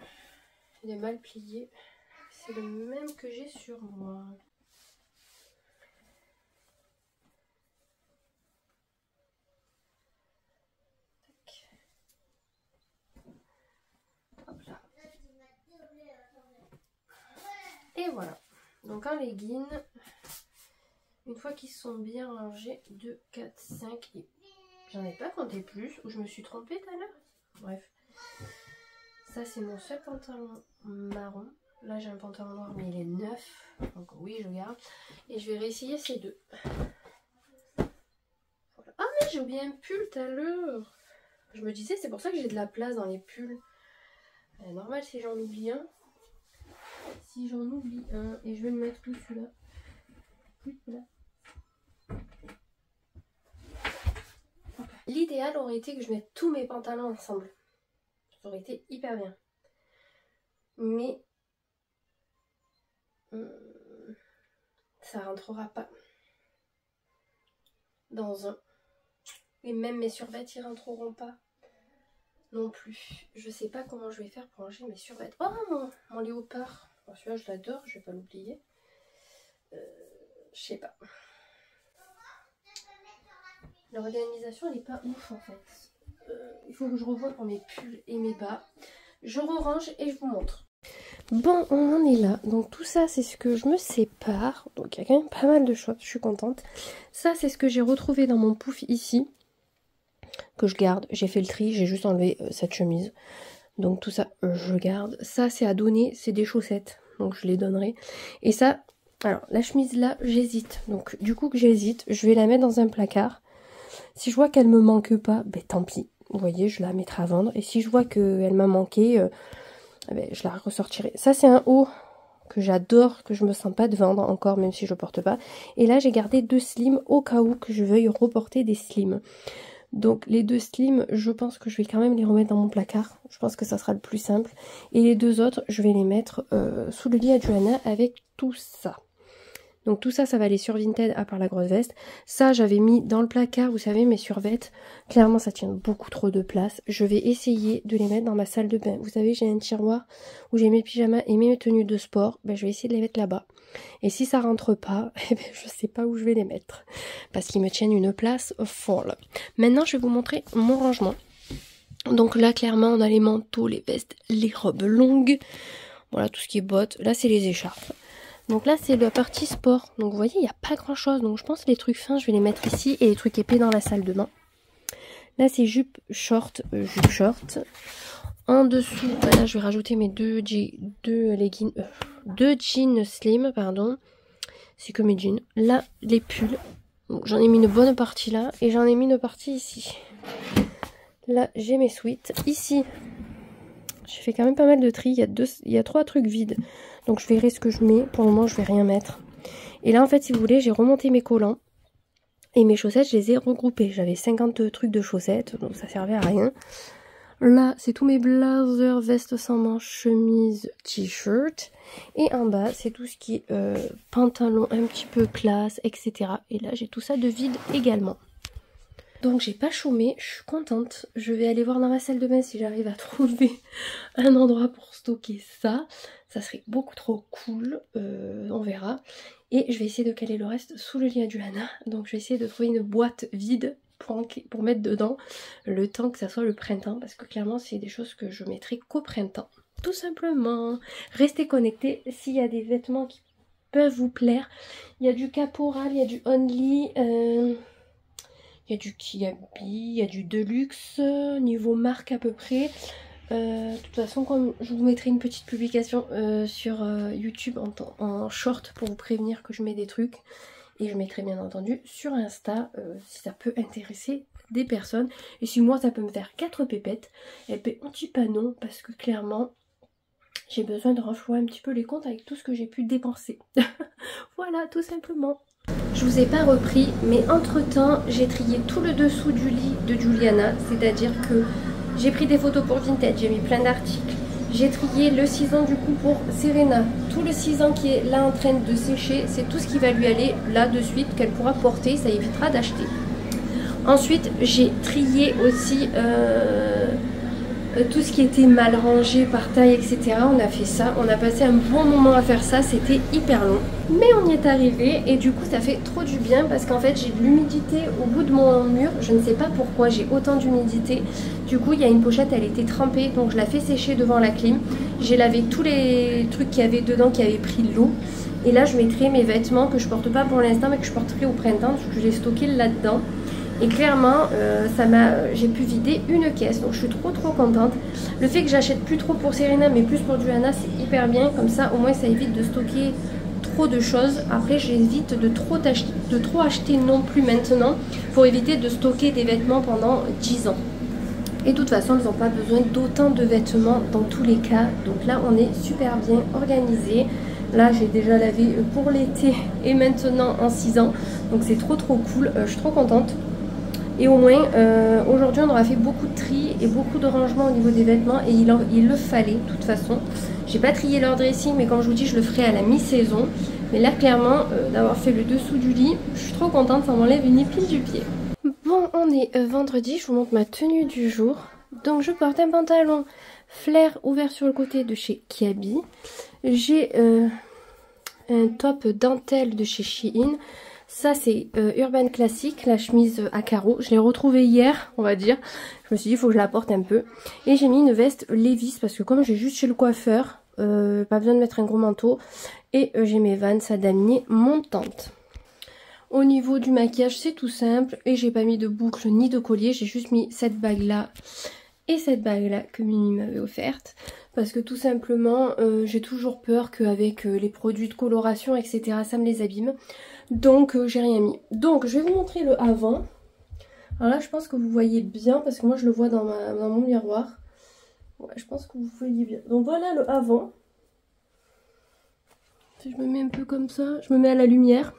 Il est mal plié. C'est le même que j'ai sur moi. Hop là. Et voilà. Donc en legging, une fois qu'ils sont bien rangés, 2, 4, 5 et j'en ai pas compté plus, ou je me suis trompée tout à l'heure. Bref. Ça c'est mon seul pantalon marron. Là j'ai un pantalon noir mais il est neuf. Donc oui je garde. Et je vais réessayer ces deux. Voilà. Ah mais j'ai oublié un pull tout à l'heure. Je me disais c'est pour ça que j'ai de la place dans les pulls. Normal si j'en oublie un. Si j'en oublie un, et je vais le mettre tout celui-là. L'idéal aurait été que je mette tous mes pantalons ensemble. Ça aurait été hyper bien. Mais ça rentrera pas dans un. Et même mes survêtements ils rentreront pas non plus. Je sais pas comment je vais faire pour ranger mes survêtements. Oh mon léopard. Bon, celui-là je l'adore, je vais pas l'oublier. Je sais pas. L'organisation elle est pas ouf en fait. Il faut que je revoie pour mes pulls et mes bas. Je re-range et je vous montre. Bon, on en est là. Donc tout ça c'est ce que je me sépare. Donc il y a quand même pas mal de choses, je suis contente. Ça c'est ce que j'ai retrouvé dans mon pouf ici. Que je garde. J'ai fait le tri, j'ai juste enlevé cette chemise. Donc tout ça je garde. Ça c'est à donner, c'est des chaussettes. Donc je les donnerai. Et ça, alors la chemise là j'hésite. Donc du coup que j'hésite, je vais la mettre dans un placard. Si je vois qu'elle me manque pas, ben tant pis. Vous voyez, je la mettrai à vendre. Et si je vois qu'elle m'a manqué, ben, je la ressortirai. Ça c'est un haut que j'adore, que je me sens pas de vendre encore, même si je porte pas. Et là j'ai gardé 2 slims au cas où que je veuille reporter des slims. Donc les 2 slims, je pense que je vais quand même les remettre dans mon placard. Je pense que ça sera le plus simple. Et les 2 autres, je vais les mettre sous le lit à Johanna avec tout ça. Donc tout ça, ça va aller sur Vinted à part la grosse veste. Ça, j'avais mis dans le placard, vous savez, mes survêtements. Clairement, ça tient beaucoup trop de place. Je vais essayer de les mettre dans ma salle de bain. Vous savez, j'ai un tiroir où j'ai mes pyjamas et mes tenues de sport. Ben, je vais essayer de les mettre là-bas. Et si ça rentre pas, eh ben, je sais pas où je vais les mettre. Parce qu'ils me tiennent une place folle. Maintenant, je vais vous montrer mon rangement. Donc là, clairement, on a les manteaux, les vestes, les robes longues. Voilà, tout ce qui est bottes. Là, c'est les écharpes. Donc là, c'est la partie sport. Donc vous voyez, il n'y a pas grand chose. Donc je pense que les trucs fins, je vais les mettre ici. Et les trucs épais dans la salle de bain. Là, c'est jupe short. En dessous, là, je vais rajouter mes deux leggings. 2 jeans slim, pardon. C'est que mes jeans. Là, les pulls. J'en ai mis une bonne partie là. Et j'en ai mis une partie ici. Là, j'ai mes sweats. Ici, j'ai fait quand même pas mal de tri. Il y a 3 trucs vides. Donc je verrai ce que je mets. Pour le moment, je vais rien mettre. Et là, en fait, si vous voulez, j'ai remonté mes collants. Et mes chaussettes, je les ai regroupées. J'avais 50 trucs de chaussettes. Donc ça servait à rien. Là, c'est tous mes blazers, vestes sans manches, chemises, t-shirt. Et en bas, c'est tout ce qui est pantalon un petit peu classe, etc. Et là, j'ai tout ça de vide également. Donc j'ai pas chômé, je suis contente. Je vais aller voir dans ma salle de bain si j'arrive à trouver un endroit pour stocker ça. Ça serait beaucoup trop cool, on verra. Et je vais essayer de caler le reste sous le lit à Juliana. Donc je vais essayer de trouver une boîte vide pour mettre dedans le temps que ça soit le printemps. Parce que clairement c'est des choses que je mettrai qu'au printemps. Tout simplement. Restez connectés s'il y a des vêtements qui peuvent vous plaire. Il y a du Caporal, il y a du Only, il y a du Kiabi, il y a du Deluxe, niveau marque à peu près. De toute façon, comme je vous mettrai une petite publication sur YouTube en short pour vous prévenir que je mets des trucs. Et je mettrai bien entendu sur Insta si ça peut intéresser des personnes. Et si moi ça peut me faire 4 pépettes, et ben on dit pas non parce que clairement j'ai besoin de renflouer un petit peu les comptes avec tout ce que j'ai pu dépenser. Voilà, tout simplement. Je vous ai pas repris, mais entre temps j'ai trié tout le dessous du lit de Juliana, c'est-à-dire que j'ai pris des photos pour Vinted, j'ai mis plein d'articles. J'ai trié le ciseau du coup pour Serena. Tout le ciseau qui est là en train de sécher, c'est tout ce qui va lui aller là de suite, qu'elle pourra porter, ça évitera d'acheter. Ensuite, j'ai trié aussi tout ce qui était mal rangé par taille, etc. On a fait ça, on a passé un bon moment à faire ça, c'était hyper long. Mais on y est arrivé et du coup ça fait trop du bien parce qu'en fait j'ai de l'humidité au bout de mon mur. Je ne sais pas pourquoi j'ai autant d'humidité. Du coup il y a une pochette, elle était trempée, donc je la fais sécher devant la clim. J'ai lavé tous les trucs qu'il y avait dedans qui avaient pris l'eau. Et là je mettrai mes vêtements que je porte pas pour l'instant mais que je porterai au printemps parce que je l'ai stocké là-dedans. Et clairement, j'ai pu vider une caisse, donc je suis trop contente. Le fait que j'achète plus trop pour Serena, mais plus pour Juliana, c'est hyper bien. Comme ça, au moins, ça évite de stocker trop de choses. Après, j'évite de trop acheter non plus maintenant, pour éviter de stocker des vêtements pendant 10 ans. Et de toute façon, elles n'ont pas besoin d'autant de vêtements dans tous les cas. Donc là, on est super bien organisé. Là, j'ai déjà lavé pour l'été et maintenant en 6 ans. Donc c'est trop cool, je suis trop contente. Et au moins, aujourd'hui, on aura fait beaucoup de tri et beaucoup de rangement au niveau des vêtements. Et il le fallait, de toute façon. J'ai pas trié leur dressing, mais comme je vous dis, je le ferai à la mi-saison. Mais là, clairement, d'avoir fait le dessous du lit, je suis trop contente, ça m'enlève une épine du pied. Bon, on est vendredi, je vous montre ma tenue du jour. Donc, je porte un pantalon flair ouvert sur le côté de chez Kiabi. J'ai un top dentelle de chez Shein. Ça c'est Urban Classic, la chemise à carreaux. Je l'ai retrouvée hier, on va dire. Je me suis dit, il faut que je la porte un peu. Et j'ai mis une veste Levi's parce que comme j'ai juste chez le coiffeur, pas besoin de mettre un gros manteau. Et j'ai mes Vans à damier montantes. Au niveau du maquillage, c'est tout simple. Et j'ai pas mis de boucle ni de collier. J'ai juste mis cette bague là et cette bague là que Mimi m'avait offerte. Parce que tout simplement, j'ai toujours peur qu'avec les produits de coloration, etc., ça me les abîme. Donc j'ai rien mis. Donc je vais vous montrer le avant. Alors là je pense que vous voyez bien parce que moi je le vois dans mon miroir. Ouais, je pense que vous voyez bien. Donc voilà le avant. Si je me mets un peu comme ça, je me mets à la lumière.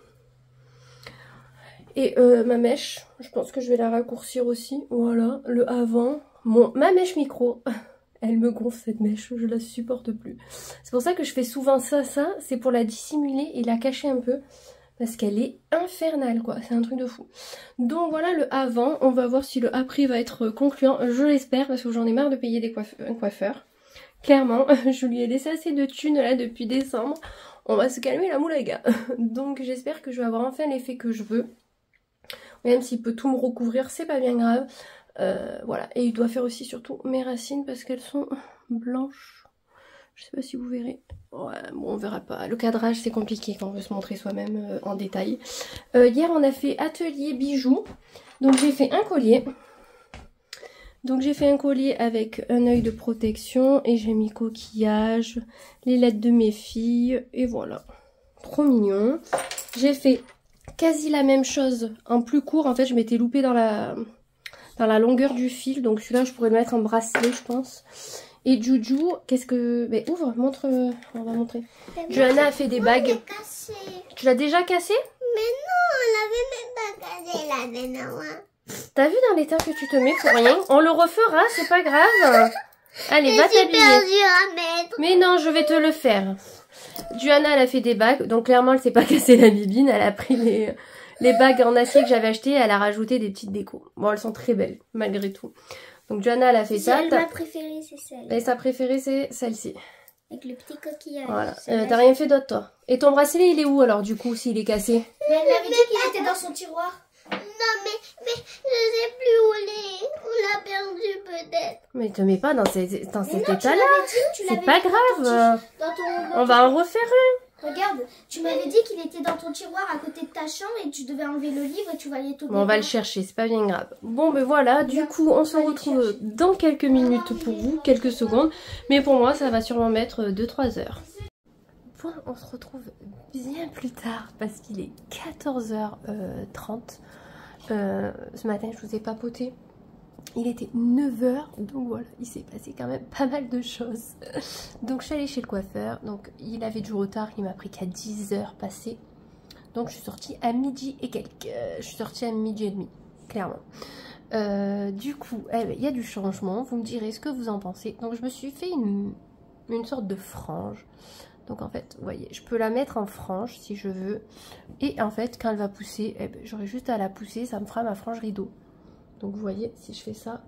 Et ma mèche, je pense que je vais la raccourcir aussi. Voilà, le avant. Ma mèche micro. Elle me gonfle cette mèche, je la supporte plus. C'est pour ça que je fais souvent ça. C'est pour la dissimuler et la cacher un peu. Parce qu'elle est infernale quoi, c'est un truc de fou. Donc voilà le avant, on va voir si le après va être concluant, je l'espère parce que j'en ai marre de payer un coiffeur. Clairement, je lui ai laissé assez de thunes là depuis décembre, on va se calmer la moulaga. Donc j'espère que je vais avoir enfin l'effet que je veux. Même s'il peut tout me recouvrir, c'est pas bien grave. Voilà, et il doit faire aussi surtout mes racines parce qu'elles sont blanches. Je sais pas si vous verrez. Ouais, bon, on verra pas. Le cadrage, c'est compliqué quand on veut se montrer soi-même en détail. Hier, on a fait atelier bijoux. Donc, j'ai fait un collier. Donc, j'ai fait un collier avec un œil de protection. Et j'ai mis coquillage, les lettres de mes filles. Et voilà. Trop mignon. J'ai fait quasi la même chose en plus court. En fait, je m'étais loupée dans la longueur du fil. Donc, celui-là, je pourrais le mettre en bracelet, je pense. Et Juju, qu'est-ce que... Mais ouvre, montre, on va montrer. Johanna a fait des bagues. Tu l'as déjà cassé? Mais non, on l'avait même pas cassé, la veine. T'as vu dans l'état que tu te mets pour rien? On le refera, c'est pas grave. Allez, va t'habiller. Mais non, je vais te le faire. Johanna, elle a fait des bagues, donc clairement, elle s'est pas cassé la bibine. Elle a pris les bagues en acier que j'avais achetées, elle a rajouté des petites décos. Bon, elles sont très belles, malgré tout. Donc Johanna, elle a fait ça. Ma préférée, c'est celle. Et sa préférée, c'est celle-ci. Avec le petit coquillage. Voilà. T'as rien fait d'autre, toi? Et ton bracelet, il est où, alors, du coup, s'il est cassé? Mais elle m'avait dit qu'il était dans son tiroir. Non, mais je sais plus où il est. On l'a perdu, peut-être. Mais te mets pas dans cet état-là. C'est pas grave. On va en refaire un. Regarde, tu m'avais dit qu'il était dans ton tiroir à côté de ta chambre et tu devais enlever le livre et tu voyais tout. Bon, on va le chercher, c'est pas bien grave. Bon, ben voilà, du coup, on se retrouve dans quelques minutes pour vous, quelques secondes. Mais pour moi, ça va sûrement mettre 2-3 heures. Bon, on se retrouve bien plus tard parce qu'il est 14h30. Ce matin, je vous ai papoté. Il était 9h, donc voilà, il s'est passé quand même pas mal de choses. Donc je suis allée chez le coiffeur, donc il avait du retard, il m'a pris qu'à 10h passées. Donc je suis sortie à midi et quelques. Je suis sortie à midi et demi, clairement. Du coup, il y a du changement, vous me direz ce que vous en pensez. Donc je me suis fait une sorte de frange. Donc en fait, vous voyez, je peux la mettre en frange si je veux. Et en fait, quand elle va pousser, j'aurai juste à la pousser, ça me fera ma frange rideau. Donc vous voyez, si je fais ça,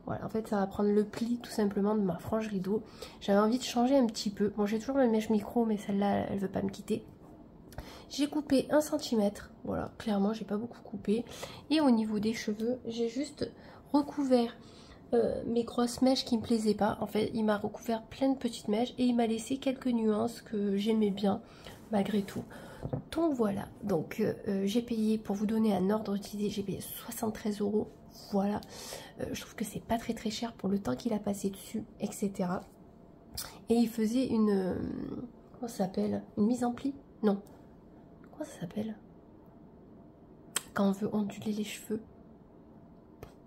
voilà, en fait ça va prendre le pli tout simplement de ma frange rideau. J'avais envie de changer un petit peu. Bon, j'ai toujours ma mèche micro, mais celle-là, elle veut pas me quitter. J'ai coupé 1 cm, voilà, clairement, j'ai pas beaucoup coupé. Et au niveau des cheveux, j'ai juste recouvert mes grosses mèches qui me plaisaient pas. En fait, il m'a recouvert plein de petites mèches et il m'a laissé quelques nuances que j'aimais bien, malgré tout. Donc voilà, donc j'ai payé, pour vous donner un ordre d'idée, j'ai payé 73 €. Voilà, je trouve que c'est pas très cher pour le temps qu'il a passé dessus, etc. Et il faisait une, comment ça s'appelle? Une mise en pli? Non, comment ça s'appelle? Quand on veut onduler les cheveux,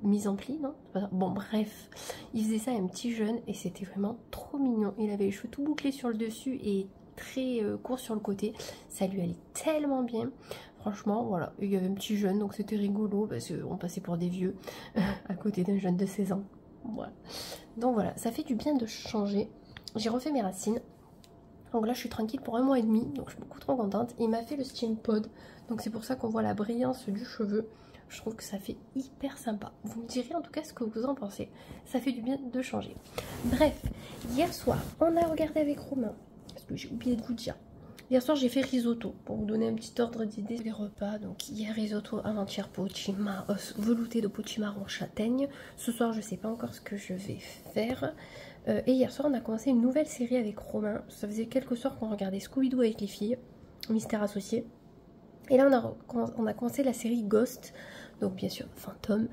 mise en pli, non? Bon bref, il faisait ça à un petit jeune et c'était vraiment trop mignon. Il avait les cheveux tout bouclés sur le dessus et très court sur le côté, ça lui allait tellement bien, franchement. Voilà, il y avait un petit jeune, donc c'était rigolo parce qu'on passait pour des vieux à côté d'un jeune de 16 ans. Voilà, donc voilà, ça fait du bien de changer. J'ai refait mes racines, donc là je suis tranquille pour 1 mois et demi, donc je suis beaucoup trop contente. Il m'a fait le steam pod, donc c'est pour ça qu'on voit la brillance du cheveu. Je trouve que ça fait hyper sympa. Vous me direz en tout cas ce que vous en pensez. Ça fait du bien de changer. Bref, hier soir, on a regardé avec Romain, parce que j'ai oublié de vous dire. Hier soir, j'ai fait risotto, pour vous donner un petit ordre d'idée des repas. Donc hier, risotto, avant-hier, velouté de potimarron châtaigne. Ce soir, je sais pas encore ce que je vais faire. Et hier soir, on a commencé une nouvelle série avec Romain. Ça faisait quelques soirs qu'on regardait Scooby-Doo avec les filles, Mystère associé. Et là, on a commencé la série Ghost, donc bien sûr Fantôme.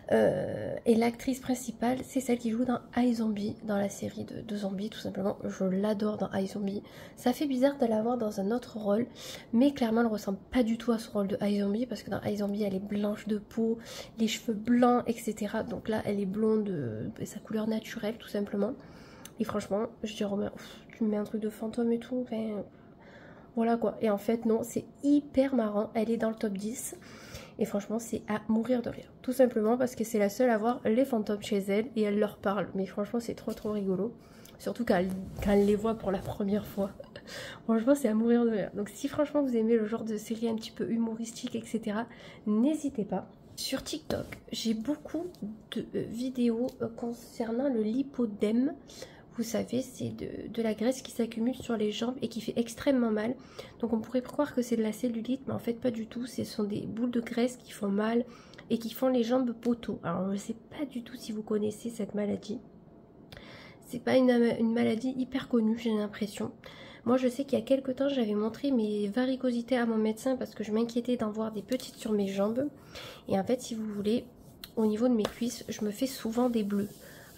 Et l'actrice principale, c'est celle qui joue dans iZombie, dans la série de zombies, tout simplement. Je l'adore dans iZombie. Ça fait bizarre de la voir dans un autre rôle, mais clairement, elle ne ressemble pas du tout à ce rôle de iZombie, parce que dans iZombie, elle est blanche de peau, les cheveux blancs, etc. Donc là, elle est blonde, sa couleur naturelle, tout simplement. Et franchement, je dis Romain, tu me mets un truc de fantôme et tout, enfin... Voilà quoi, et en fait non, c'est hyper marrant, elle est dans le top 10 et franchement c'est à mourir de rire. Tout simplement parce que c'est la seule à voir les fantômes chez elle et elle leur parle, mais franchement c'est trop rigolo. Surtout quand elle les voit pour la première fois. Franchement c'est à mourir de rire. Donc si franchement vous aimez le genre de série un petit peu humoristique, etc., n'hésitez pas. Sur TikTok, j'ai beaucoup de vidéos concernant le lipodème. Vous savez, c'est de la graisse qui s'accumule sur les jambes et qui fait extrêmement mal. Donc on pourrait croire que c'est de la cellulite, mais en fait pas du tout. Ce sont des boules de graisse qui font mal et qui font les jambes poteaux. Alors je ne sais pas du tout si vous connaissez cette maladie. C'est pas une maladie hyper connue, j'ai l'impression. Moi je sais qu'il y a quelques temps j'avais montré mes varicosités à mon médecin parce que je m'inquiétais d'en voir des petites sur mes jambes. Et en fait si vous voulez, au niveau de mes cuisses, je me fais souvent des bleus.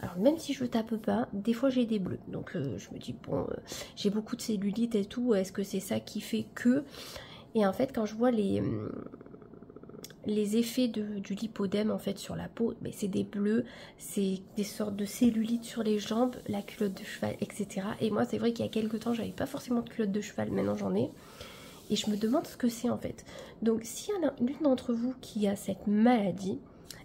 Alors même si je tape pas, des fois j'ai des bleus. Donc je me dis bon, j'ai beaucoup de cellulite et tout, est-ce que c'est ça qui fait que... Et en fait quand je vois les effets du lipodème en fait sur la peau, mais c'est des bleus, c'est des sortes de cellulite sur les jambes, la culotte de cheval, etc. Et moi c'est vrai qu'il y a quelques temps j'avais pas forcément de culotte de cheval, maintenant j'en ai. Et je me demande ce que c'est en fait. Donc s'il y en a l'une d'entre vous qui a cette maladie,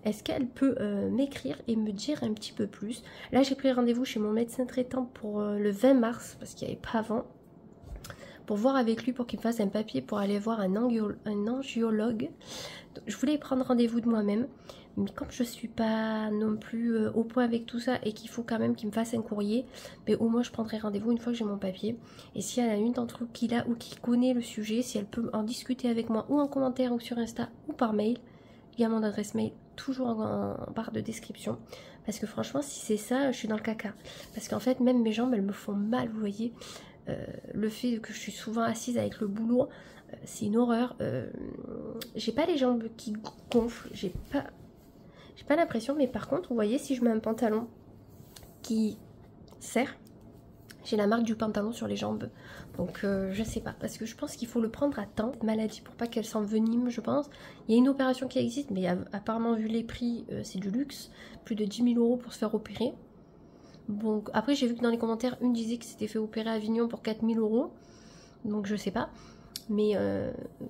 est-ce qu'elle peut m'écrire et me dire un petit peu plus? Là j'ai pris rendez-vous chez mon médecin traitant pour le 20 mars, parce qu'il n'y avait pas avant, pour voir avec lui pour qu'il me fasse un papier pour aller voir un angiologue. Donc, je voulais prendre rendez-vous de moi-même, mais comme je suis pas non plus au point avec tout ça et qu'il faut quand même qu'il me fasse un courrier, mais au moins je prendrai rendez-vous une fois que j'ai mon papier. Et s'il y en a une d'entre vous qui l'a ou qui connaît le sujet, si elle peut en discuter avec moi ou en commentaire ou sur Insta ou par mail, il y a mon adresse mail toujours en barre de description. Parce que franchement, si c'est ça, je suis dans le caca. Parce qu'en fait, même mes jambes, elles me font mal, vous voyez. Le fait que je suis souvent assise avec le boulot, c'est une horreur. J'ai pas les jambes qui gonflent, j'ai pas l'impression, mais par contre, vous voyez, si je mets un pantalon qui serre, j'ai la marque du pantalon sur les jambes. Donc je sais pas, parce que je pense qu'il faut le prendre à temps, maladie, pour pas qu'elle s'envenime, je pense. Il y a une opération qui existe, mais apparemment vu les prix, c'est du luxe. Plus de 10 000 € pour se faire opérer. Bon, après j'ai vu que dans les commentaires, une disait que c'était fait opérer à Avignon pour 4 000 €. Donc je sais pas. Mais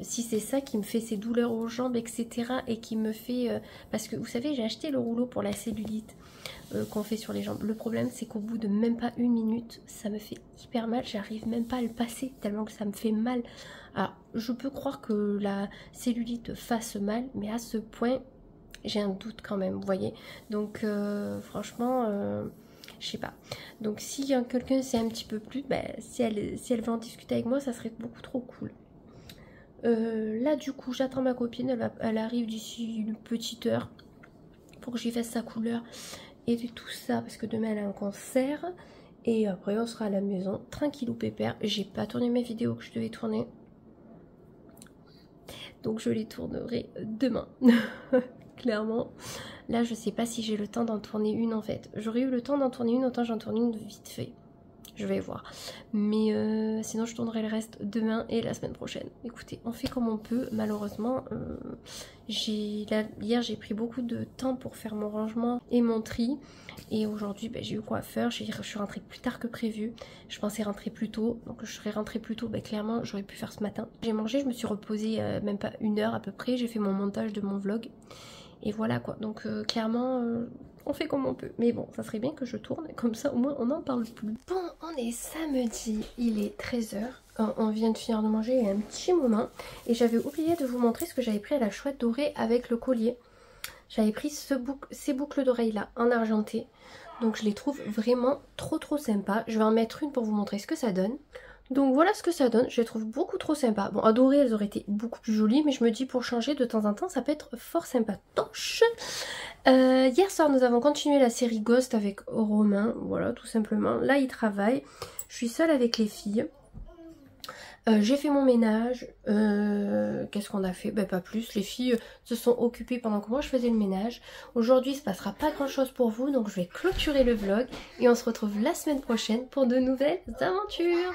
si c'est ça qui me fait ces douleurs aux jambes, etc. Et qui me fait... parce que vous savez, j'ai acheté le rouleau pour la cellulite qu'on fait sur les jambes. Le problème, c'est qu'au bout de même pas une minute, ça me fait hyper mal. J'arrive même pas à le passer tellement que ça me fait mal. Alors, je peux croire que la cellulite fasse mal, mais à ce point, j'ai un doute quand même, vous voyez. Donc, franchement... je sais pas. Donc si quelqu'un sait un petit peu plus, si elle veut en discuter avec moi, ça serait beaucoup trop cool. Là du coup j'attends ma copine, elle arrive d'ici une petite heure pour que j'y fasse sa couleur et tout ça, parce que demain elle a un concert. Et après on sera à la maison, tranquillou pépère. J'ai pas tourné mes vidéos que je devais tourner, donc je les tournerai demain. Clairement. Là je sais pas si j'ai le temps d'en tourner une en fait. J'aurais eu le temps d'en tourner une, autant j'en tourne une vite fait. Je vais voir. Mais sinon je tournerai le reste demain et la semaine prochaine. Écoutez, on fait comme on peut. Malheureusement, hier j'ai pris beaucoup de temps pour faire mon rangement et mon tri. Et aujourd'hui j'ai eu quoi faire. Je suis rentrée plus tard que prévu. Je pensais rentrer plus tôt. Donc je serais rentrée plus tôt. Clairement j'aurais pu faire ce matin. J'ai mangé, je me suis reposée même pas une heure à peu près. J'ai fait mon montage de mon vlog. Et voilà quoi, donc clairement on fait comme on peut. Mais bon, ça serait bien que je tourne, comme ça au moins on n'en parle plus. Bon, on est samedi, il est 13 h. On vient de finir de manger il y a un petit moment. Et j'avais oublié de vous montrer ce que j'avais pris à la chouette dorée avec le collier. J'avais pris ces boucles d'oreilles là en argenté. Donc je les trouve vraiment trop sympas. Je vais en mettre une pour vous montrer ce que ça donne. Donc voilà ce que ça donne, je les trouve beaucoup trop sympas. Bon, à doré, elles auraient été beaucoup plus jolies, mais je me dis pour changer de temps en temps, ça peut être fort sympatoche. Hier soir, nous avons continué la série Ghost avec Romain, voilà, tout simplement. Là, il travaille, je suis seule avec les filles. J'ai fait mon ménage. Qu'est-ce qu'on a fait? Pas plus. Les filles se sont occupées pendant que moi je faisais le ménage. Aujourd'hui il se passera pas grand chose pour vous, donc je vais clôturer le vlog et on se retrouve la semaine prochaine pour de nouvelles aventures.